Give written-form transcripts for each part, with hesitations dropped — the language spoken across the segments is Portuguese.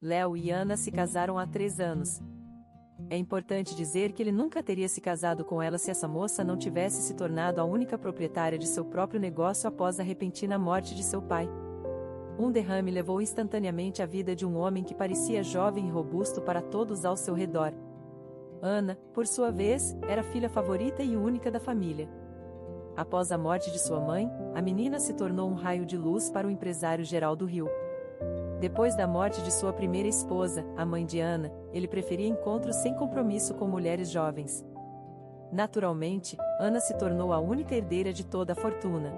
Léo e Ana se casaram há 3 anos. É importante dizer que ele nunca teria se casado com ela se essa moça não tivesse se tornado a única proprietária de seu próprio negócio após a repentina morte de seu pai. Um derrame levou instantaneamente a vida de um homem que parecia jovem e robusto para todos ao seu redor. Ana, por sua vez, era a filha favorita e única da família. Após a morte de sua mãe, a menina se tornou um raio de luz para o empresário Geraldo Hill. Depois da morte de sua primeira esposa, a mãe de Ana, ele preferia encontros sem compromisso com mulheres jovens. Naturalmente, Ana se tornou a única herdeira de toda a fortuna.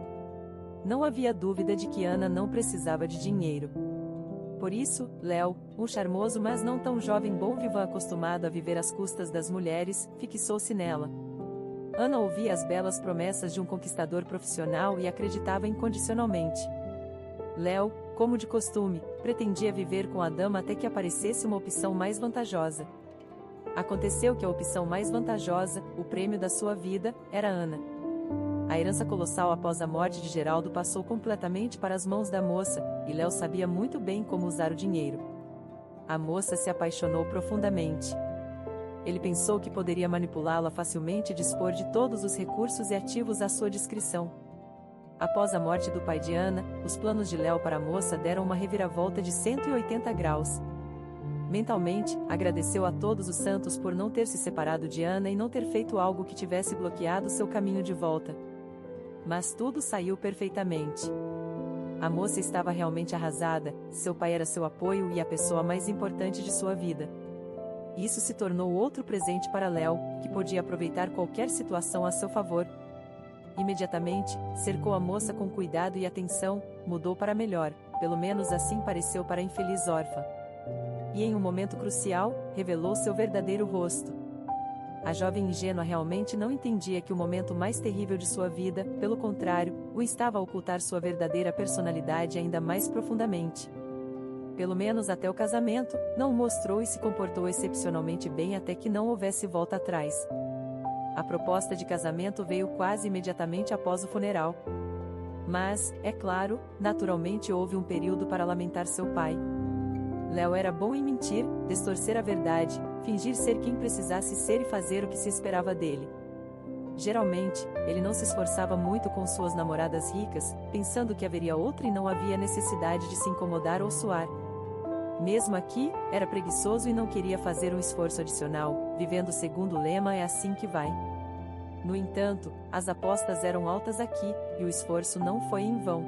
Não havia dúvida de que Ana não precisava de dinheiro. Por isso, Léo, um charmoso mas não tão jovem bom vivant acostumado a viver às custas das mulheres, fixou-se nela. Ana ouvia as belas promessas de um conquistador profissional e acreditava incondicionalmente. Léo, como de costume, pretendia viver com a dama até que aparecesse uma opção mais vantajosa. Aconteceu que a opção mais vantajosa, o prêmio da sua vida, era Ana. A herança colossal após a morte de Geraldo passou completamente para as mãos da moça, e Léo sabia muito bem como usar o dinheiro. A moça se apaixonou profundamente. Ele pensou que poderia manipulá-la facilmente e dispor de todos os recursos e ativos à sua discrição. Após a morte do pai de Ana, os planos de Léo para a moça deram uma reviravolta de 180 graus. Mentalmente, agradeceu a todos os santos por não ter se separado de Ana e não ter feito algo que tivesse bloqueado seu caminho de volta. Mas tudo saiu perfeitamente. A moça estava realmente arrasada, seu pai era seu apoio e a pessoa mais importante de sua vida. Isso se tornou outro presente para Léo, que podia aproveitar qualquer situação a seu favor. Imediatamente, cercou a moça com cuidado e atenção, mudou para melhor, pelo menos assim pareceu para a infeliz órfã. E em um momento crucial, revelou seu verdadeiro rosto. A jovem ingênua realmente não entendia que o momento mais terrível de sua vida, pelo contrário, o instava a ocultar sua verdadeira personalidade ainda mais profundamente. Pelo menos até o casamento, não o mostrou e se comportou excepcionalmente bem até que não houvesse volta atrás. A proposta de casamento veio quase imediatamente após o funeral. Mas, é claro, naturalmente houve um período para lamentar seu pai. Léo era bom em mentir, distorcer a verdade, fingir ser quem precisasse ser e fazer o que se esperava dele. Geralmente, ele não se esforçava muito com suas namoradas ricas, pensando que haveria outra e não havia necessidade de se incomodar ou suar. Mesmo aqui, era preguiçoso e não queria fazer um esforço adicional, vivendo segundo o lema "é assim que vai". No entanto, as apostas eram altas aqui, e o esforço não foi em vão.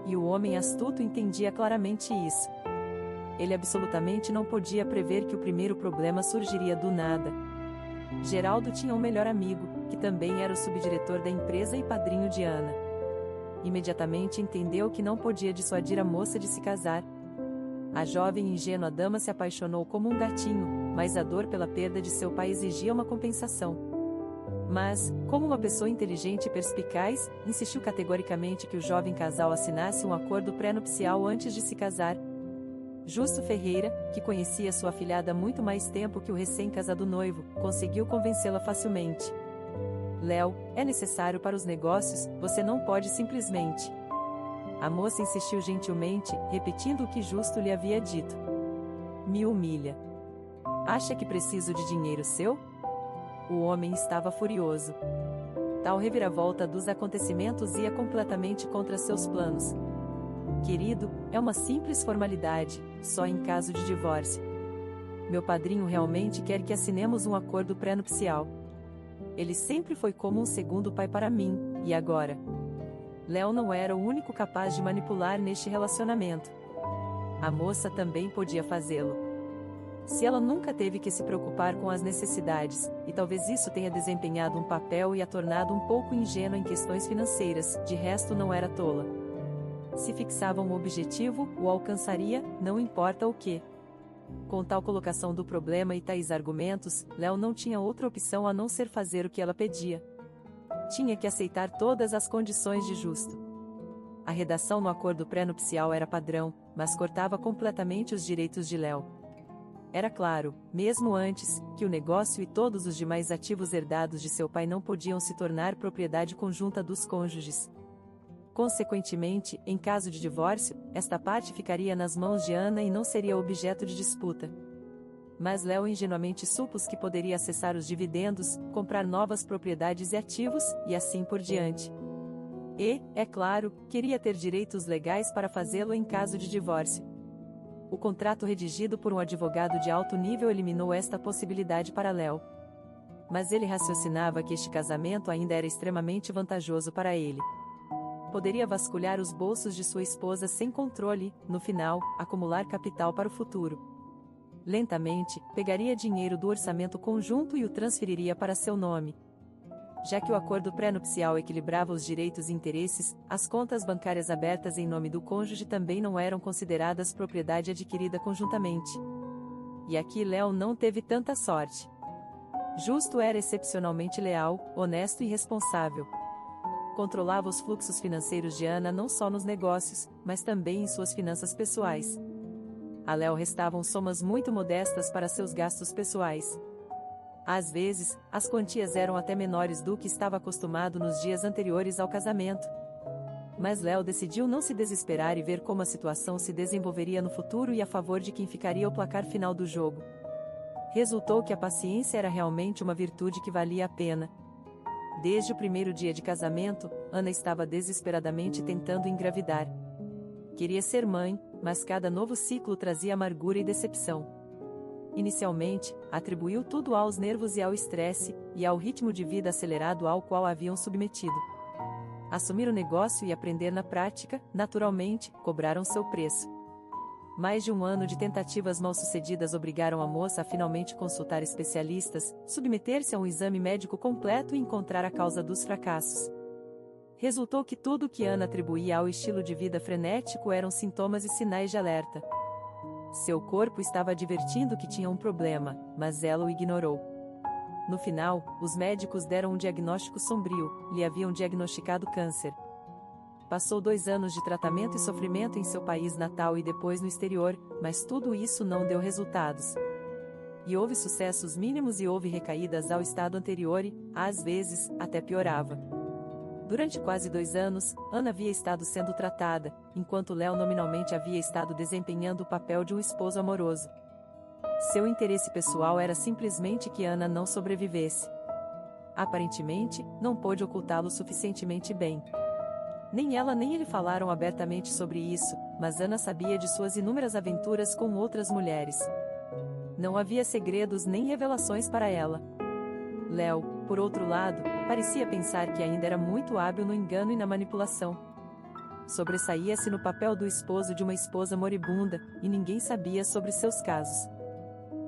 E o homem astuto entendia claramente isso. Ele absolutamente não podia prever que o primeiro problema surgiria do nada. Geraldo tinha um melhor amigo, que também era o subdiretor da empresa e padrinho de Ana. Imediatamente entendeu que não podia dissuadir a moça de se casar. A jovem e ingênua dama se apaixonou como um gatinho, mas a dor pela perda de seu pai exigia uma compensação. Mas, como uma pessoa inteligente e perspicaz, insistiu categoricamente que o jovem casal assinasse um acordo pré-nupcial antes de se casar. Justo Ferreira, que conhecia sua afilhada há muito mais tempo que o recém-casado noivo, conseguiu convencê-la facilmente. Léo, é necessário para os negócios, você não pode simplesmente. A moça insistiu gentilmente, repetindo o que Justo lhe havia dito. Me humilha. Acha que preciso de dinheiro seu? O homem estava furioso. Tal reviravolta dos acontecimentos ia completamente contra seus planos. Querido, é uma simples formalidade, só em caso de divórcio. Meu padrinho realmente quer que assinemos um acordo pré-nupcial. Ele sempre foi como um segundo pai para mim, e agora? Léo não era o único capaz de manipular neste relacionamento. A moça também podia fazê-lo. Se ela nunca teve que se preocupar com as necessidades, e talvez isso tenha desempenhado um papel e a tornado um pouco ingênua em questões financeiras, de resto não era tola. Se fixava um objetivo, o alcançaria, não importa o que. Com tal colocação do problema e tais argumentos, Léo não tinha outra opção a não ser fazer o que ela pedia. Tinha que aceitar todas as condições de Justo. A redação no acordo pré-nupcial era padrão, mas cortava completamente os direitos de Léo. Era claro, mesmo antes, que o negócio e todos os demais ativos herdados de seu pai não podiam se tornar propriedade conjunta dos cônjuges. Consequentemente, em caso de divórcio, esta parte ficaria nas mãos de Ana e não seria objeto de disputa. Mas Léo ingenuamente supôs que poderia acessar os dividendos, comprar novas propriedades e ativos, e assim por diante. E, é claro, queria ter direitos legais para fazê-lo em caso de divórcio. O contrato redigido por um advogado de alto nível eliminou esta possibilidade para Léo. Mas ele raciocinava que este casamento ainda era extremamente vantajoso para ele. Poderia vasculhar os bolsos de sua esposa sem controle, no final, acumular capital para o futuro. Lentamente, pegaria dinheiro do orçamento conjunto e o transferiria para seu nome. Já que o acordo pré-nupcial equilibrava os direitos e interesses, as contas bancárias abertas em nome do cônjuge também não eram consideradas propriedade adquirida conjuntamente. E aqui Léo não teve tanta sorte. Justo era excepcionalmente leal, honesto e responsável. Controlava os fluxos financeiros de Ana não só nos negócios, mas também em suas finanças pessoais. A Léo restavam somas muito modestas para seus gastos pessoais. Às vezes, as quantias eram até menores do que estava acostumado nos dias anteriores ao casamento. Mas Léo decidiu não se desesperar e ver como a situação se desenvolveria no futuro e a favor de quem ficaria o placar final do jogo. Resultou que a paciência era realmente uma virtude que valia a pena. Desde o primeiro dia de casamento, Ana estava desesperadamente tentando engravidar. Queria ser mãe, mas cada novo ciclo trazia amargura e decepção. Inicialmente, atribuiu tudo aos nervos e ao estresse, e ao ritmo de vida acelerado ao qual a haviam submetido. Assumir o negócio e aprender na prática, naturalmente, cobraram seu preço. Mais de um ano de tentativas mal-sucedidas obrigaram a moça a finalmente consultar especialistas, submeter-se a um exame médico completo e encontrar a causa dos fracassos. Resultou que tudo o que Ana atribuía ao estilo de vida frenético eram sintomas e sinais de alerta. Seu corpo estava advertindo que tinha um problema, mas ela o ignorou. No final, os médicos deram um diagnóstico sombrio, lhe haviam diagnosticado câncer. Passou 2 anos de tratamento e sofrimento em seu país natal e depois no exterior, mas tudo isso não deu resultados. E houve sucessos mínimos e houve recaídas ao estado anterior e, às vezes, até piorava. Durante quase 2 anos, Ana havia estado sendo tratada, enquanto Léo nominalmente havia estado desempenhando o papel de um esposo amoroso. Seu interesse pessoal era simplesmente que Ana não sobrevivesse. Aparentemente, não pôde ocultá-lo suficientemente bem. Nem ela nem ele falaram abertamente sobre isso, mas Ana sabia de suas inúmeras aventuras com outras mulheres. Não havia segredos nem revelações para ela. Léo, por outro lado, parecia pensar que ainda era muito hábil no engano e na manipulação. Sobressaía-se no papel do esposo de uma esposa moribunda, e ninguém sabia sobre seus casos.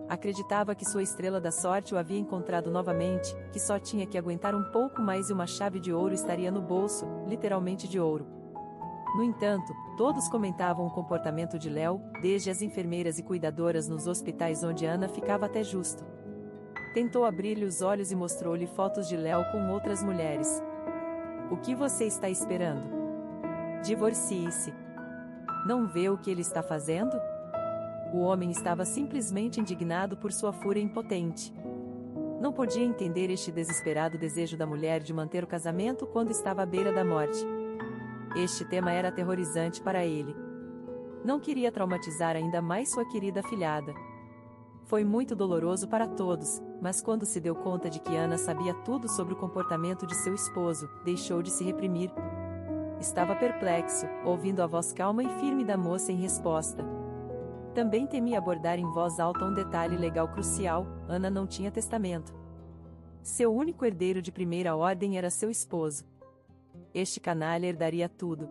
Acreditava que sua estrela da sorte o havia encontrado novamente, que só tinha que aguentar um pouco mais e uma chave de ouro estaria no bolso, literalmente de ouro. No entanto, todos comentavam o comportamento de Léo, desde as enfermeiras e cuidadoras nos hospitais onde Ana ficava até justo. Tentou abrir-lhe os olhos e mostrou-lhe fotos de Léo com outras mulheres. O que você está esperando? Divorcie-se. Não vê o que ele está fazendo? O homem estava simplesmente indignado por sua fúria impotente. Não podia entender este desesperado desejo da mulher de manter o casamento quando estava à beira da morte. Este tema era aterrorizante para ele. Não queria traumatizar ainda mais sua querida afilhada. Foi muito doloroso para todos, mas quando se deu conta de que Ana sabia tudo sobre o comportamento de seu esposo, deixou de se reprimir. Estava perplexo, ouvindo a voz calma e firme da moça em resposta. Também temia abordar em voz alta um detalhe legal crucial: Ana não tinha testamento. Seu único herdeiro de primeira ordem era seu esposo. Este canalha herdaria tudo.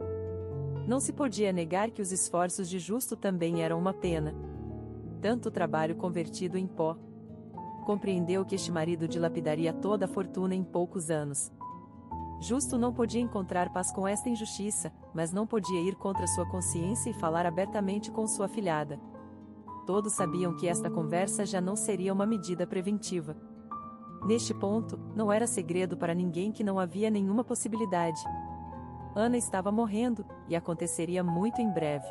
Não se podia negar que os esforços de Justo também eram uma pena. Tanto trabalho convertido em pó. Compreendeu que este marido dilapidaria toda a fortuna em poucos anos. Justo não podia encontrar paz com esta injustiça, mas não podia ir contra sua consciência e falar abertamente com sua afilhada. Todos sabiam que esta conversa já não seria uma medida preventiva. Neste ponto, não era segredo para ninguém que não havia nenhuma possibilidade. Ana estava morrendo, e aconteceria muito em breve.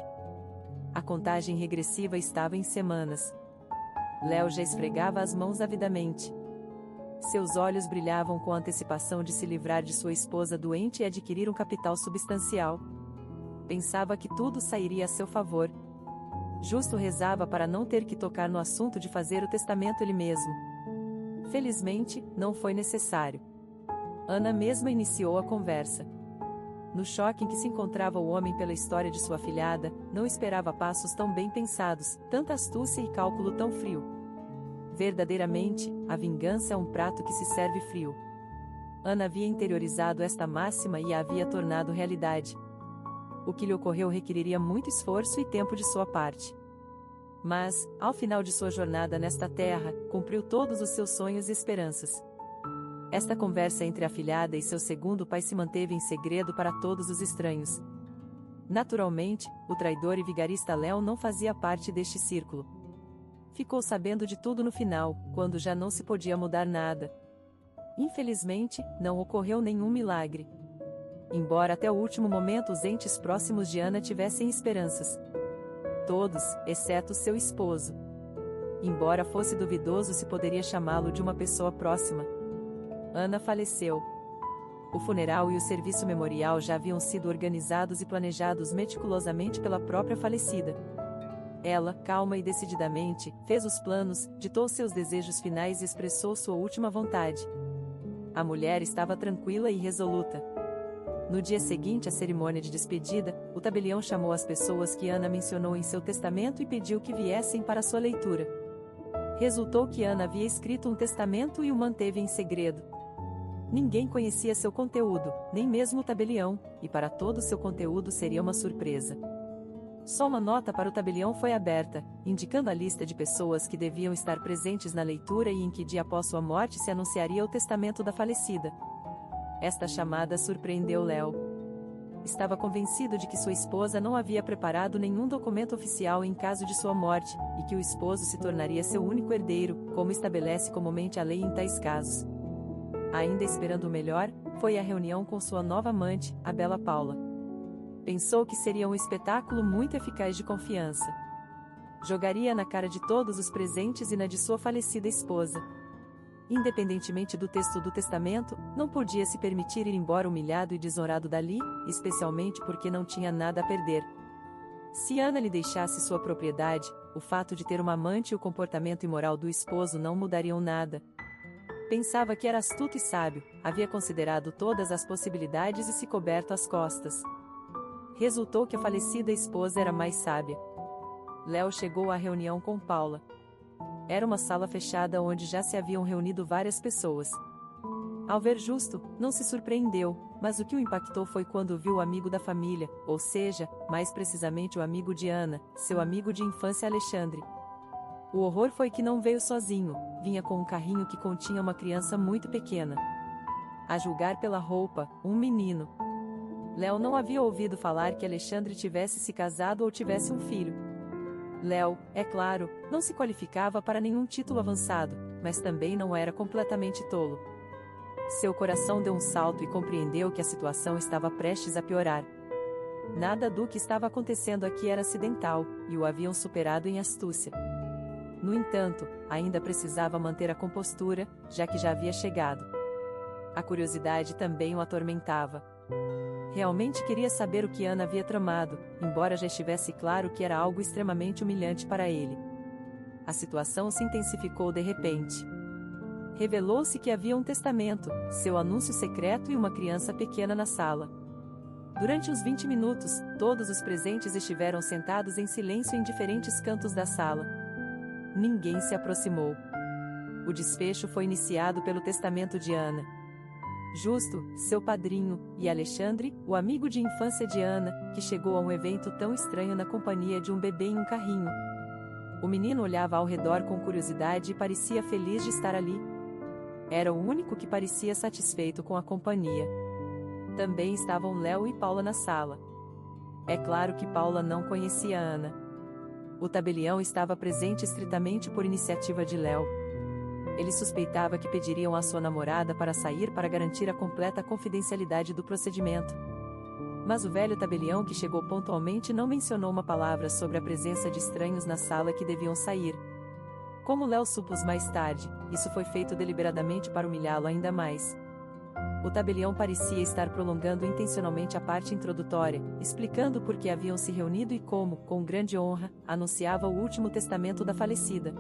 A contagem regressiva estava em semanas. Léo já esfregava as mãos avidamente. Seus olhos brilhavam com a antecipação de se livrar de sua esposa doente e adquirir um capital substancial. Pensava que tudo sairia a seu favor. Justo rezava para não ter que tocar no assunto de fazer o testamento ele mesmo. Felizmente, não foi necessário. Ana mesma iniciou a conversa. No choque em que se encontrava o homem pela história de sua afilhada, não esperava passos tão bem pensados, tanta astúcia e cálculo tão frio. Verdadeiramente, a vingança é um prato que se serve frio. Ana havia interiorizado esta máxima e a havia tornado realidade. O que lhe ocorreu requeriria muito esforço e tempo de sua parte. Mas, ao final de sua jornada nesta terra, cumpriu todos os seus sonhos e esperanças. Esta conversa entre a afilhada e seu segundo pai se manteve em segredo para todos os estranhos. Naturalmente, o traidor e vigarista Léo não fazia parte deste círculo. Ficou sabendo de tudo no final, quando já não se podia mudar nada. Infelizmente, não ocorreu nenhum milagre. Embora até o último momento os entes próximos de Ana tivessem esperanças. Todos, exceto seu esposo. Embora fosse duvidoso se poderia chamá-lo de uma pessoa próxima. Ana faleceu. O funeral e o serviço memorial já haviam sido organizados e planejados meticulosamente pela própria falecida. Ela, calma e decididamente, fez os planos, ditou seus desejos finais e expressou sua última vontade. A mulher estava tranquila e resoluta. No dia seguinte à cerimônia de despedida, o tabelião chamou as pessoas que Ana mencionou em seu testamento e pediu que viessem para sua leitura. Resultou que Ana havia escrito um testamento e o manteve em segredo. Ninguém conhecia seu conteúdo, nem mesmo o tabelião, e para todo seu conteúdo seria uma surpresa. Só uma nota para o tabelião foi aberta, indicando a lista de pessoas que deviam estar presentes na leitura e em que dia após sua morte se anunciaria o testamento da falecida. Esta chamada surpreendeu Léo. Estava convencido de que sua esposa não havia preparado nenhum documento oficial em caso de sua morte, e que o esposo se tornaria seu único herdeiro, como estabelece comumente a lei em tais casos. Ainda esperando o melhor, foi à reunião com sua nova amante, a bela Paula. Pensou que seria um espetáculo muito eficaz de confiança. Jogaria na cara de todos os presentes e na de sua falecida esposa. Independentemente do texto do testamento, não podia se permitir ir embora humilhado e desonrado dali, especialmente porque não tinha nada a perder. Se Ana lhe deixasse sua propriedade, o fato de ter uma amante e o comportamento imoral do esposo não mudariam nada. Pensava que era astuto e sábio, havia considerado todas as possibilidades e se coberto as costas. Resultou que a falecida esposa era mais sábia. Léo chegou à reunião com Paula. Era uma sala fechada onde já se haviam reunido várias pessoas. Ao ver Justo, não se surpreendeu, mas o que o impactou foi quando viu o amigo da família, ou seja, mais precisamente o amigo de Ana, seu amigo de infância Alexandre. O horror foi que não veio sozinho, vinha com um carrinho que continha uma criança muito pequena. A julgar pela roupa, um menino. Léo não havia ouvido falar que Alexandre tivesse se casado ou tivesse um filho. Léo, é claro, não se qualificava para nenhum título avançado, mas também não era completamente tolo. Seu coração deu um salto e compreendeu que a situação estava prestes a piorar. Nada do que estava acontecendo aqui era acidental, e o haviam superado em astúcia. No entanto, ainda precisava manter a compostura, já que já havia chegado. A curiosidade também o atormentava. Realmente queria saber o que Ana havia tramado, embora já estivesse claro que era algo extremamente humilhante para ele. A situação se intensificou de repente. Revelou-se que havia um testamento, seu anúncio secreto e uma criança pequena na sala. Durante uns 20 minutos, todos os presentes estiveram sentados em silêncio em diferentes cantos da sala. Ninguém se aproximou. O desfecho foi iniciado pelo testamento de Ana. Justo, seu padrinho, e Alexandre, o amigo de infância de Ana, que chegou a um evento tão estranho na companhia de um bebê em um carrinho. O menino olhava ao redor com curiosidade e parecia feliz de estar ali. Era o único que parecia satisfeito com a companhia. Também estavam Léo e Paula na sala. É claro que Paula não conhecia Ana. O tabelião estava presente estritamente por iniciativa de Léo. Ele suspeitava que pediriam a sua namorada para sair para garantir a completa confidencialidade do procedimento. Mas o velho tabelião que chegou pontualmente não mencionou uma palavra sobre a presença de estranhos na sala que deviam sair. Como Léo supôs mais tarde, isso foi feito deliberadamente para humilhá-lo ainda mais. O tabelião parecia estar prolongando intencionalmente a parte introdutória, explicando por que haviam se reunido e como, com grande honra, anunciava o último testamento da falecida.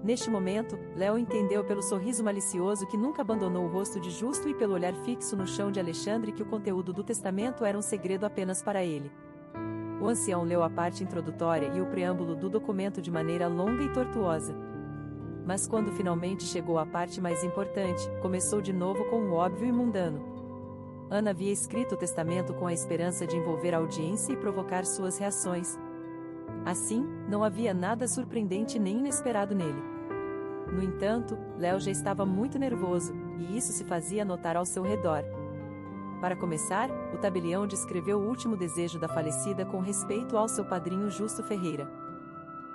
Neste momento, Léo entendeu pelo sorriso malicioso que nunca abandonou o rosto de Justo e pelo olhar fixo no chão de Alexandre que o conteúdo do testamento era um segredo apenas para ele. O ancião leu a parte introdutória e o preâmbulo do documento de maneira longa e tortuosa. Mas quando finalmente chegou à parte mais importante, começou de novo com o óbvio e mundano. Ana havia escrito o testamento com a esperança de envolver a audiência e provocar suas reações. Assim, não havia nada surpreendente nem inesperado nele. No entanto, Léo já estava muito nervoso, e isso se fazia notar ao seu redor. Para começar, o tabelião descreveu o último desejo da falecida com respeito ao seu padrinho Justo Ferreira.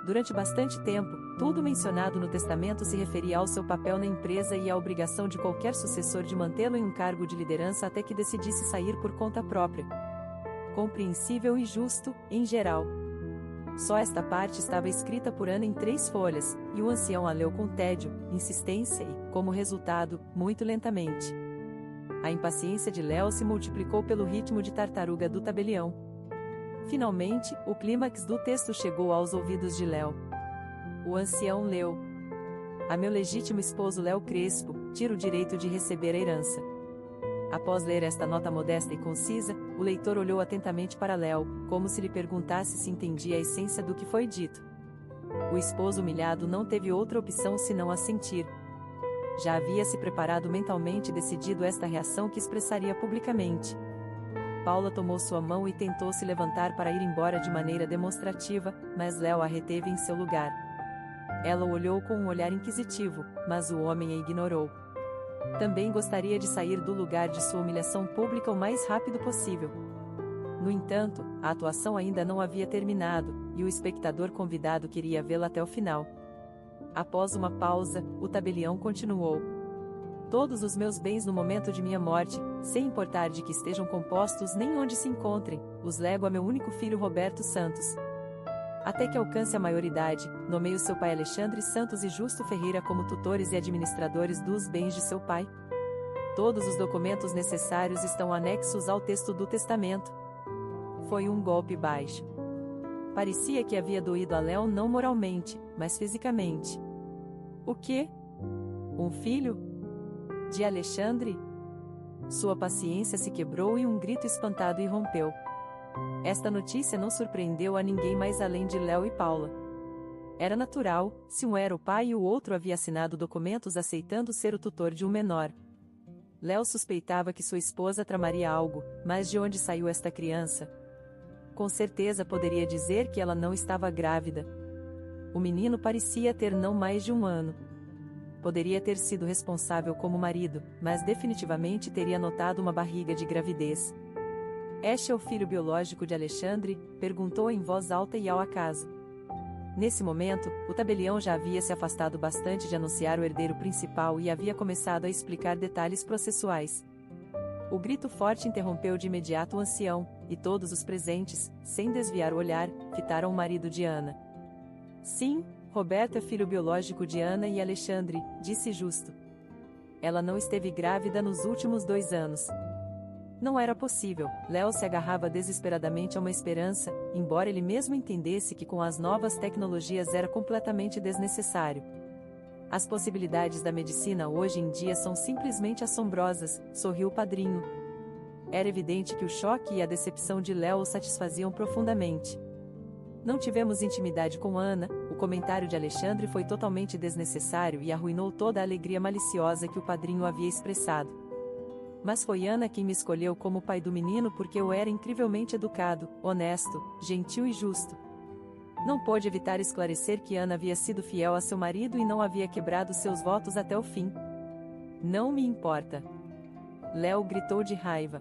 Durante bastante tempo, tudo mencionado no testamento se referia ao seu papel na empresa e à obrigação de qualquer sucessor de mantê-lo em um cargo de liderança até que decidisse sair por conta própria. Compreensível e justo, em geral. Só esta parte estava escrita por Ana em 3 folhas, e o ancião a leu com tédio, insistência e, como resultado, muito lentamente. A impaciência de Léo se multiplicou pelo ritmo de tartaruga do tabelião. Finalmente, o clímax do texto chegou aos ouvidos de Léo. O ancião leu: A meu legítimo esposo Léo Crespo, tiro o direito de receber a herança. Após ler esta nota modesta e concisa, o leitor olhou atentamente para Léo, como se lhe perguntasse se entendia a essência do que foi dito. O esposo humilhado não teve outra opção senão assentir. Já havia se preparado mentalmente e decidido esta reação que expressaria publicamente. Paula tomou sua mão e tentou se levantar para ir embora de maneira demonstrativa, mas Léo a reteve em seu lugar. Ela o olhou com um olhar inquisitivo, mas o homem a ignorou. Também gostaria de sair do lugar de sua humilhação pública o mais rápido possível. No entanto, a atuação ainda não havia terminado, e o espectador convidado queria vê-la até o final. Após uma pausa, o tabelião continuou: Todos os meus bens no momento de minha morte, sem importar de que estejam compostos nem onde se encontrem, os lego a meu único filho Roberto Santos. Até que alcance a maioridade, nomeio seu pai Alexandre Santos e Justo Ferreira como tutores e administradores dos bens de seu pai. Todos os documentos necessários estão anexos ao texto do testamento. Foi um golpe baixo. Parecia que havia doído a Léo não moralmente, mas fisicamente. O quê? Um filho? De Alexandre? Sua paciência se quebrou e um grito espantado irrompeu. Esta notícia não surpreendeu a ninguém mais além de Léo e Paula. Era natural, se um era o pai e o outro havia assinado documentos aceitando ser o tutor de um menor. Léo suspeitava que sua esposa tramaria algo, mas de onde saiu esta criança? Com certeza poderia dizer que ela não estava grávida. O menino parecia ter não mais de 1 ano. Poderia ter sido responsável como marido, mas definitivamente teria notado uma barriga de gravidez. Este é o filho biológico de Alexandre? Perguntou em voz alta e ao acaso. Nesse momento, o tabelião já havia se afastado bastante de anunciar o herdeiro principal e havia começado a explicar detalhes processuais. O grito forte interrompeu de imediato o ancião, e todos os presentes, sem desviar o olhar, fitaram o marido de Ana. Sim, Roberto é filho biológico de Ana e Alexandre, disse Justo. Ela não esteve grávida nos últimos 2 anos. Não era possível. Léo se agarrava desesperadamente a uma esperança, embora ele mesmo entendesse que com as novas tecnologias era completamente desnecessário. As possibilidades da medicina hoje em dia são simplesmente assombrosas, sorriu o padrinho. Era evidente que o choque e a decepção de Léo o satisfaziam profundamente. Não tivemos intimidade com Ana, o comentário de Alexandre foi totalmente desnecessário e arruinou toda a alegria maliciosa que o padrinho havia expressado. Mas foi Ana quem me escolheu como pai do menino porque eu era incrivelmente educado, honesto, gentil e justo. Não pôde evitar esclarecer que Ana havia sido fiel a seu marido e não havia quebrado seus votos até o fim. Não me importa. Léo gritou de raiva.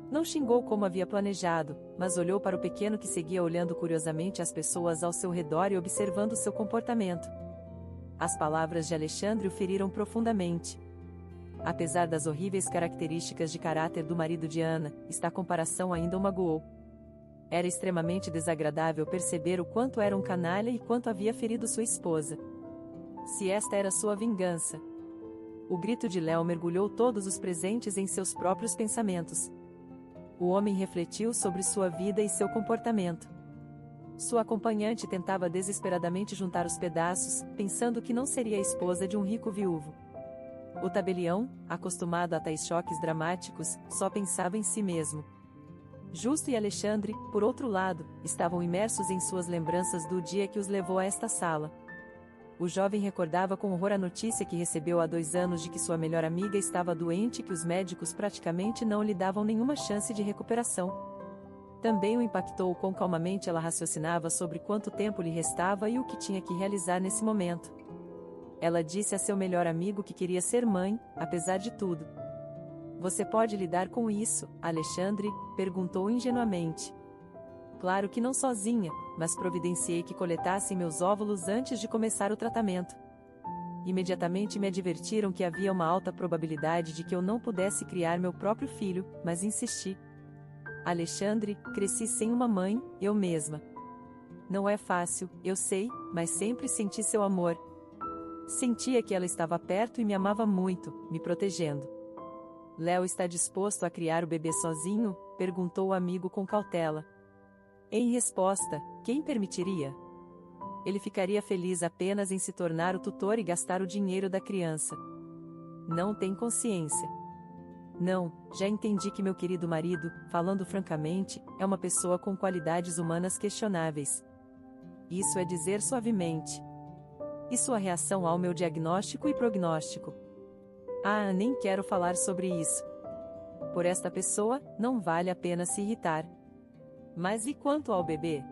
Não xingou como havia planejado, mas olhou para o pequeno que seguia olhando curiosamente as pessoas ao seu redor e observando seu comportamento. As palavras de Alexandre o feriram profundamente. Apesar das horríveis características de caráter do marido de Ana, esta comparação ainda o magoou. Era extremamente desagradável perceber o quanto era um canalha e quanto havia ferido sua esposa. Se esta era sua vingança. O grito de Léo mergulhou todos os presentes em seus próprios pensamentos. O homem refletiu sobre sua vida e seu comportamento. Sua acompanhante tentava desesperadamente juntar os pedaços, pensando que não seria a esposa de um rico viúvo. O tabelião, acostumado a tais choques dramáticos, só pensava em si mesmo. Justo e Alexandre, por outro lado, estavam imersos em suas lembranças do dia que os levou a esta sala. O jovem recordava com horror a notícia que recebeu há 2 anos de que sua melhor amiga estava doente e que os médicos praticamente não lhe davam nenhuma chance de recuperação. Também o impactou o quão calmamente ela raciocinava sobre quanto tempo lhe restava e o que tinha que realizar nesse momento. Ela disse a seu melhor amigo que queria ser mãe, apesar de tudo. Você pode lidar com isso, Alexandre? Perguntou ingenuamente. Claro que não sozinha, mas providenciei que coletassem meus óvulos antes de começar o tratamento. Imediatamente me advertiram que havia uma alta probabilidade de que eu não pudesse criar meu próprio filho, mas insisti. Alexandre, cresci sem uma mãe, eu mesma. Não é fácil, eu sei, mas sempre senti seu amor. Sentia que ela estava perto e me amava muito, me protegendo. Léo está disposto a criar o bebê sozinho? Perguntou o amigo com cautela. Em resposta, quem permitiria? Ele ficaria feliz apenas em se tornar o tutor e gastar o dinheiro da criança. Não tem consciência. Não, já entendi que meu querido marido, falando francamente, é uma pessoa com qualidades humanas questionáveis. Isso é dizer suavemente. E sua reação ao meu diagnóstico e prognóstico? Ah, nem quero falar sobre isso. Por esta pessoa, não vale a pena se irritar. Mas e quanto ao bebê?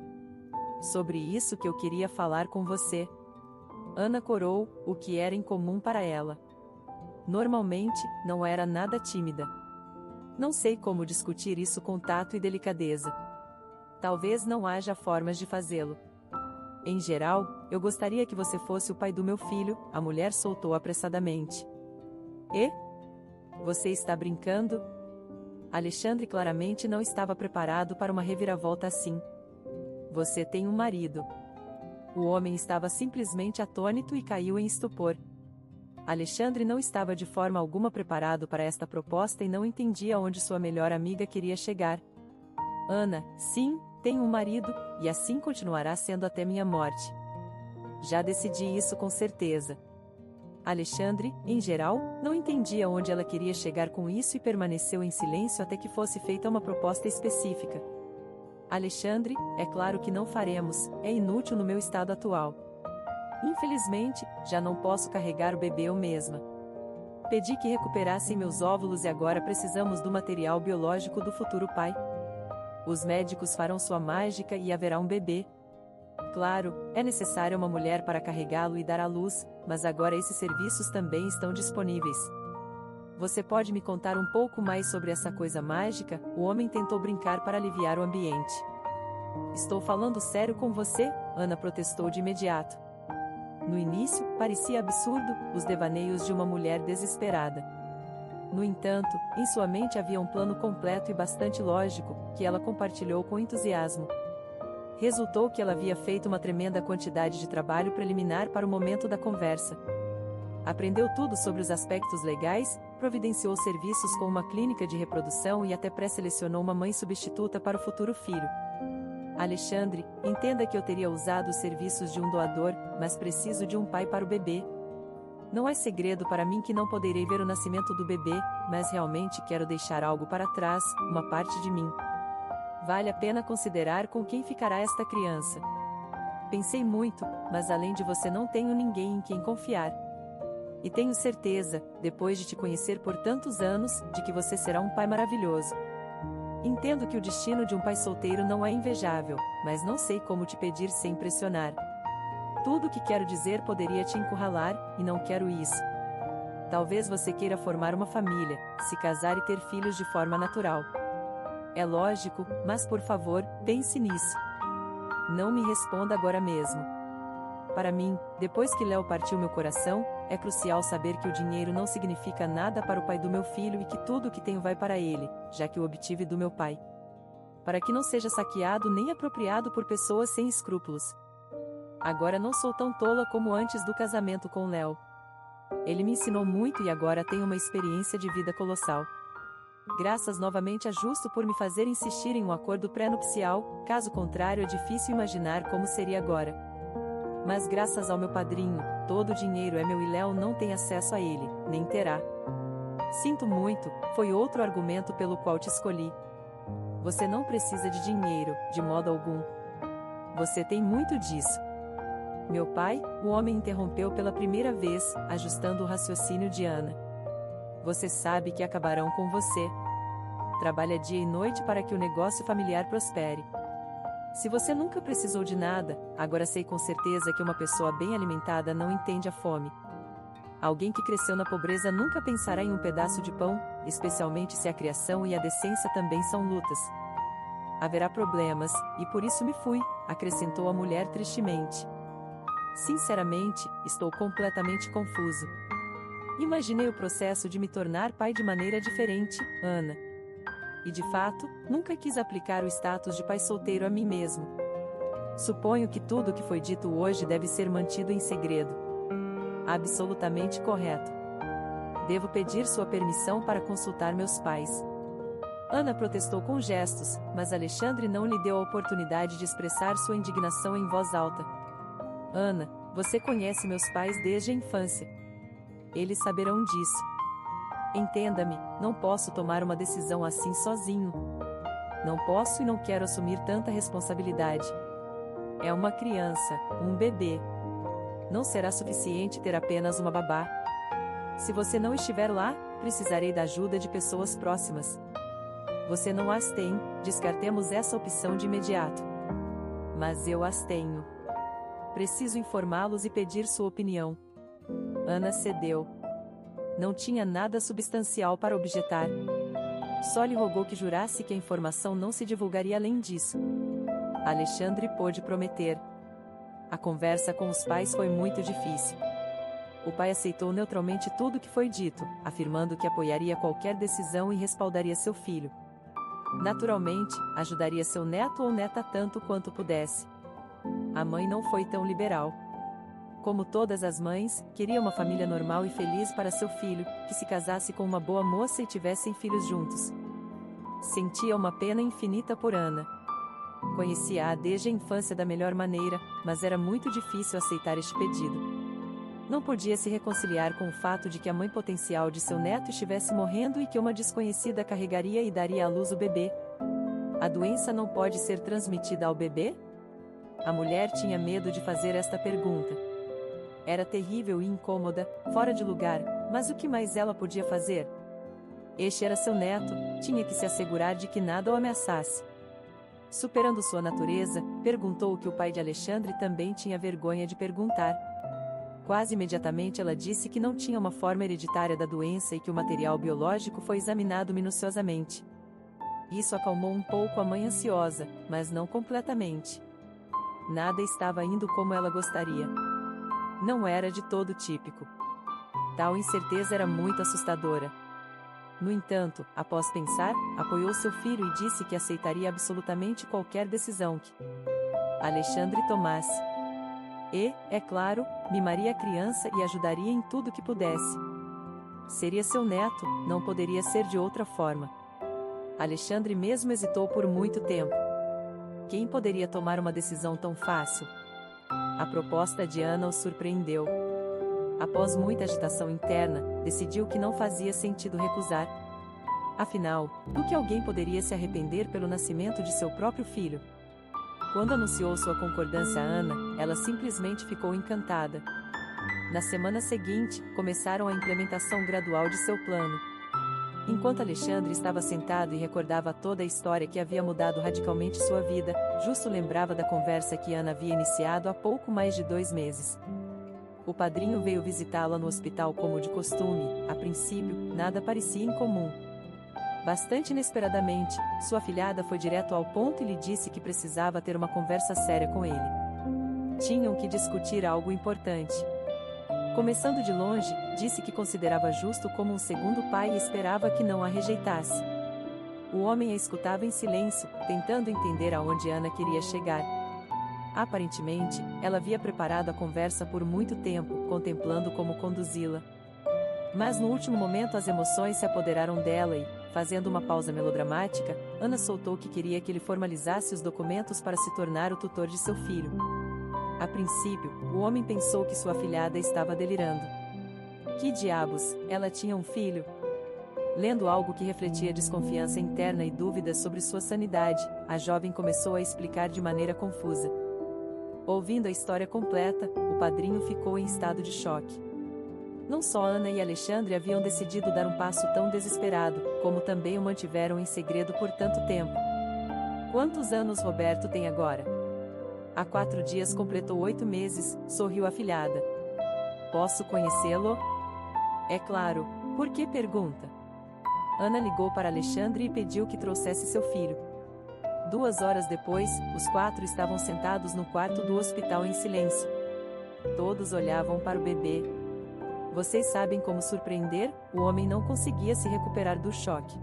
Sobre isso que eu queria falar com você. Ana corou, o que era incomum para ela. Normalmente, não era nada tímida. Não sei como discutir isso com tato e delicadeza. Talvez não haja formas de fazê-lo. Em geral, eu gostaria que você fosse o pai do meu filho, a mulher soltou apressadamente. E? Você está brincando? Alexandre claramente não estava preparado para uma reviravolta assim. Você tem um marido. O homem estava simplesmente atônito e caiu em estupor. Alexandre não estava de forma alguma preparado para esta proposta e não entendia onde sua melhor amiga queria chegar. Ana, sim, tenho um marido, e assim continuará sendo até minha morte. Já decidi isso com certeza. Alexandre, em geral, não entendia onde ela queria chegar com isso e permaneceu em silêncio até que fosse feita uma proposta específica. Alexandre, é claro que não faremos, é inútil no meu estado atual. Infelizmente, já não posso carregar o bebê eu mesma. Pedi que recuperassem meus óvulos e agora precisamos do material biológico do futuro pai. Os médicos farão sua mágica e haverá um bebê. Claro, é necessária uma mulher para carregá-lo e dar à luz, mas agora esses serviços também estão disponíveis. Você pode me contar um pouco mais sobre essa coisa mágica? O homem tentou brincar para aliviar o ambiente. Estou falando sério com você, Ana protestou de imediato. No início, parecia absurdo, os devaneios de uma mulher desesperada. No entanto, em sua mente havia um plano completo e bastante lógico, que ela compartilhou com entusiasmo. Resultou que ela havia feito uma tremenda quantidade de trabalho preliminar para o momento da conversa. Aprendeu tudo sobre os aspectos legais, providenciou serviços com uma clínica de reprodução e até pré-selecionou uma mãe substituta para o futuro filho. Alexandre, entenda que eu teria usado os serviços de um doador, mas preciso de um pai para o bebê. Não é segredo para mim que não poderei ver o nascimento do bebê, mas realmente quero deixar algo para trás, uma parte de mim. Vale a pena considerar com quem ficará esta criança. Pensei muito, mas além de você não tenho ninguém em quem confiar. E tenho certeza, depois de te conhecer por tantos anos, de que você será um pai maravilhoso. Entendo que o destino de um pai solteiro não é invejável, mas não sei como te pedir sem pressionar. Tudo o que quero dizer poderia te encurralar, e não quero isso. Talvez você queira formar uma família, se casar e ter filhos de forma natural. É lógico, mas por favor, pense nisso. Não me responda agora mesmo. Para mim, depois que Léo partiu meu coração, é crucial saber que o dinheiro não significa nada para o pai do meu filho e que tudo o que tenho vai para ele, já que o obtive do meu pai. Para que não seja saqueado nem apropriado por pessoas sem escrúpulos. Agora não sou tão tola como antes do casamento com Léo. Ele me ensinou muito e agora tenho uma experiência de vida colossal. Graças novamente a Justo por me fazer insistir em um acordo pré-nupcial, caso contrário é difícil imaginar como seria agora. Mas graças ao meu padrinho, todo o dinheiro é meu e Léo não tem acesso a ele, nem terá. Sinto muito, foi outro argumento pelo qual te escolhi. Você não precisa de dinheiro, de modo algum. Você tem muito disso. Meu pai, o homem interrompeu pela primeira vez, ajustando o raciocínio de Ana. Você sabe que acabarão com você. Trabalha dia e noite para que o negócio familiar prospere. Se você nunca precisou de nada, agora sei com certeza que uma pessoa bem alimentada não entende a fome. Alguém que cresceu na pobreza nunca pensará em um pedaço de pão, especialmente se a criação e a decência também são lutas. Haverá problemas, e por isso me fui, acrescentou a mulher tristemente. Sinceramente, estou completamente confuso. Imaginei o processo de me tornar pai de maneira diferente, Ana. E de fato, nunca quis aplicar o status de pai solteiro a mim mesmo. Suponho que tudo o que foi dito hoje deve ser mantido em segredo. Absolutamente correto. Devo pedir sua permissão para consultar meus pais. Ana protestou com gestos, mas Alexandre não lhe deu a oportunidade de expressar sua indignação em voz alta. Ana, você conhece meus pais desde a infância. Eles saberão disso. Entenda-me, não posso tomar uma decisão assim sozinho. Não posso e não quero assumir tanta responsabilidade. É uma criança, um bebê. Não será suficiente ter apenas uma babá. Se você não estiver lá, precisarei da ajuda de pessoas próximas. Você não as tem, descartemos essa opção de imediato. Mas eu as tenho. Preciso informá-los e pedir sua opinião. Ana cedeu. Não tinha nada substancial para objetar. Só lhe rogou que jurasse que a informação não se divulgaria além disso. Alexandre pôde prometer. A conversa com os pais foi muito difícil. O pai aceitou neutralmente tudo o que foi dito, afirmando que apoiaria qualquer decisão e respaldaria seu filho. Naturalmente, ajudaria seu neto ou neta tanto quanto pudesse. A mãe não foi tão liberal. Como todas as mães, queria uma família normal e feliz para seu filho, que se casasse com uma boa moça e tivessem filhos juntos. Sentia uma pena infinita por Ana. Conhecia-a desde a infância da melhor maneira, mas era muito difícil aceitar este pedido. Não podia se reconciliar com o fato de que a mãe potencial de seu neto estivesse morrendo e que uma desconhecida carregaria e daria à luz o bebê. A doença não pode ser transmitida ao bebê? A mulher tinha medo de fazer esta pergunta. Era terrível e incômoda, fora de lugar, mas o que mais ela podia fazer? Este era seu neto, tinha que se assegurar de que nada o ameaçasse. Superando sua natureza, perguntou o que o pai de Alexandre também tinha vergonha de perguntar. Quase imediatamente ela disse que não tinha uma forma hereditária da doença e que o material biológico foi examinado minuciosamente. Isso acalmou um pouco a mãe ansiosa, mas não completamente. Nada estava indo como ela gostaria. Não era de todo típico. Tal incerteza era muito assustadora. No entanto, após pensar, apoiou seu filho e disse que aceitaria absolutamente qualquer decisão que Alexandre tomasse. E, é claro, mimaria a criança e ajudaria em tudo que pudesse. Seria seu neto, não poderia ser de outra forma. Alexandre mesmo hesitou por muito tempo. Quem poderia tomar uma decisão tão fácil? A proposta de Ana o surpreendeu. Após muita agitação interna, decidiu que não fazia sentido recusar. Afinal, do que alguém poderia se arrepender pelo nascimento de seu próprio filho? Quando anunciou sua concordância a Ana, ela simplesmente ficou encantada. Na semana seguinte, começaram a implementação gradual de seu plano. Enquanto Alexandre estava sentado e recordava toda a história que havia mudado radicalmente sua vida, Justo lembrava da conversa que Ana havia iniciado há pouco mais de 2 meses. O padrinho veio visitá-la no hospital como de costume. A princípio, nada parecia incomum. Bastante inesperadamente, sua afilhada foi direto ao ponto e lhe disse que precisava ter uma conversa séria com ele. Tinham que discutir algo importante. Começando de longe, disse que considerava Justo como um segundo pai e esperava que não a rejeitasse. O homem a escutava em silêncio, tentando entender aonde Ana queria chegar. Aparentemente, ela havia preparado a conversa por muito tempo, contemplando como conduzi-la. Mas no último momento as emoções se apoderaram dela e, fazendo uma pausa melodramática, Ana soltou que queria que ele formalizasse os documentos para se tornar o tutor de seu filho. A princípio, o homem pensou que sua afilhada estava delirando. Que diabos, ela tinha um filho? Lendo algo que refletia desconfiança interna e dúvidas sobre sua sanidade, a jovem começou a explicar de maneira confusa. Ouvindo a história completa, o padrinho ficou em estado de choque. Não só Ana e Alexandre haviam decidido dar um passo tão desesperado, como também o mantiveram em segredo por tanto tempo. Quantos anos Roberto tem agora? Há 4 dias completou 8 meses, sorriu a afilhada. Posso conhecê-lo? É claro, por que pergunta? Ana ligou para Alexandre e pediu que trouxesse seu filho. 2 horas depois, os 4 estavam sentados no quarto do hospital em silêncio. Todos olhavam para o bebê. Vocês sabem como surpreender? O homem não conseguia se recuperar do choque.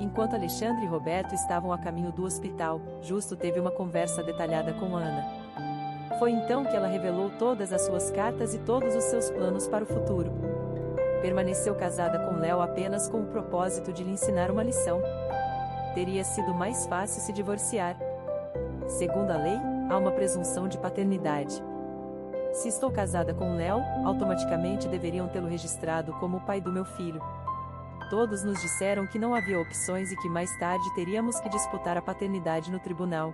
Enquanto Alexandre e Roberto estavam a caminho do hospital, Justo teve uma conversa detalhada com Ana. Foi então que ela revelou todas as suas cartas e todos os seus planos para o futuro. Permaneceu casada com Léo apenas com o propósito de lhe ensinar uma lição. Teria sido mais fácil se divorciar. Segundo a lei, há uma presunção de paternidade. Se estou casada com Léo, automaticamente deveriam tê-lo registrado como o pai do meu filho. Todos nos disseram que não havia opções e que mais tarde teríamos que disputar a paternidade no tribunal.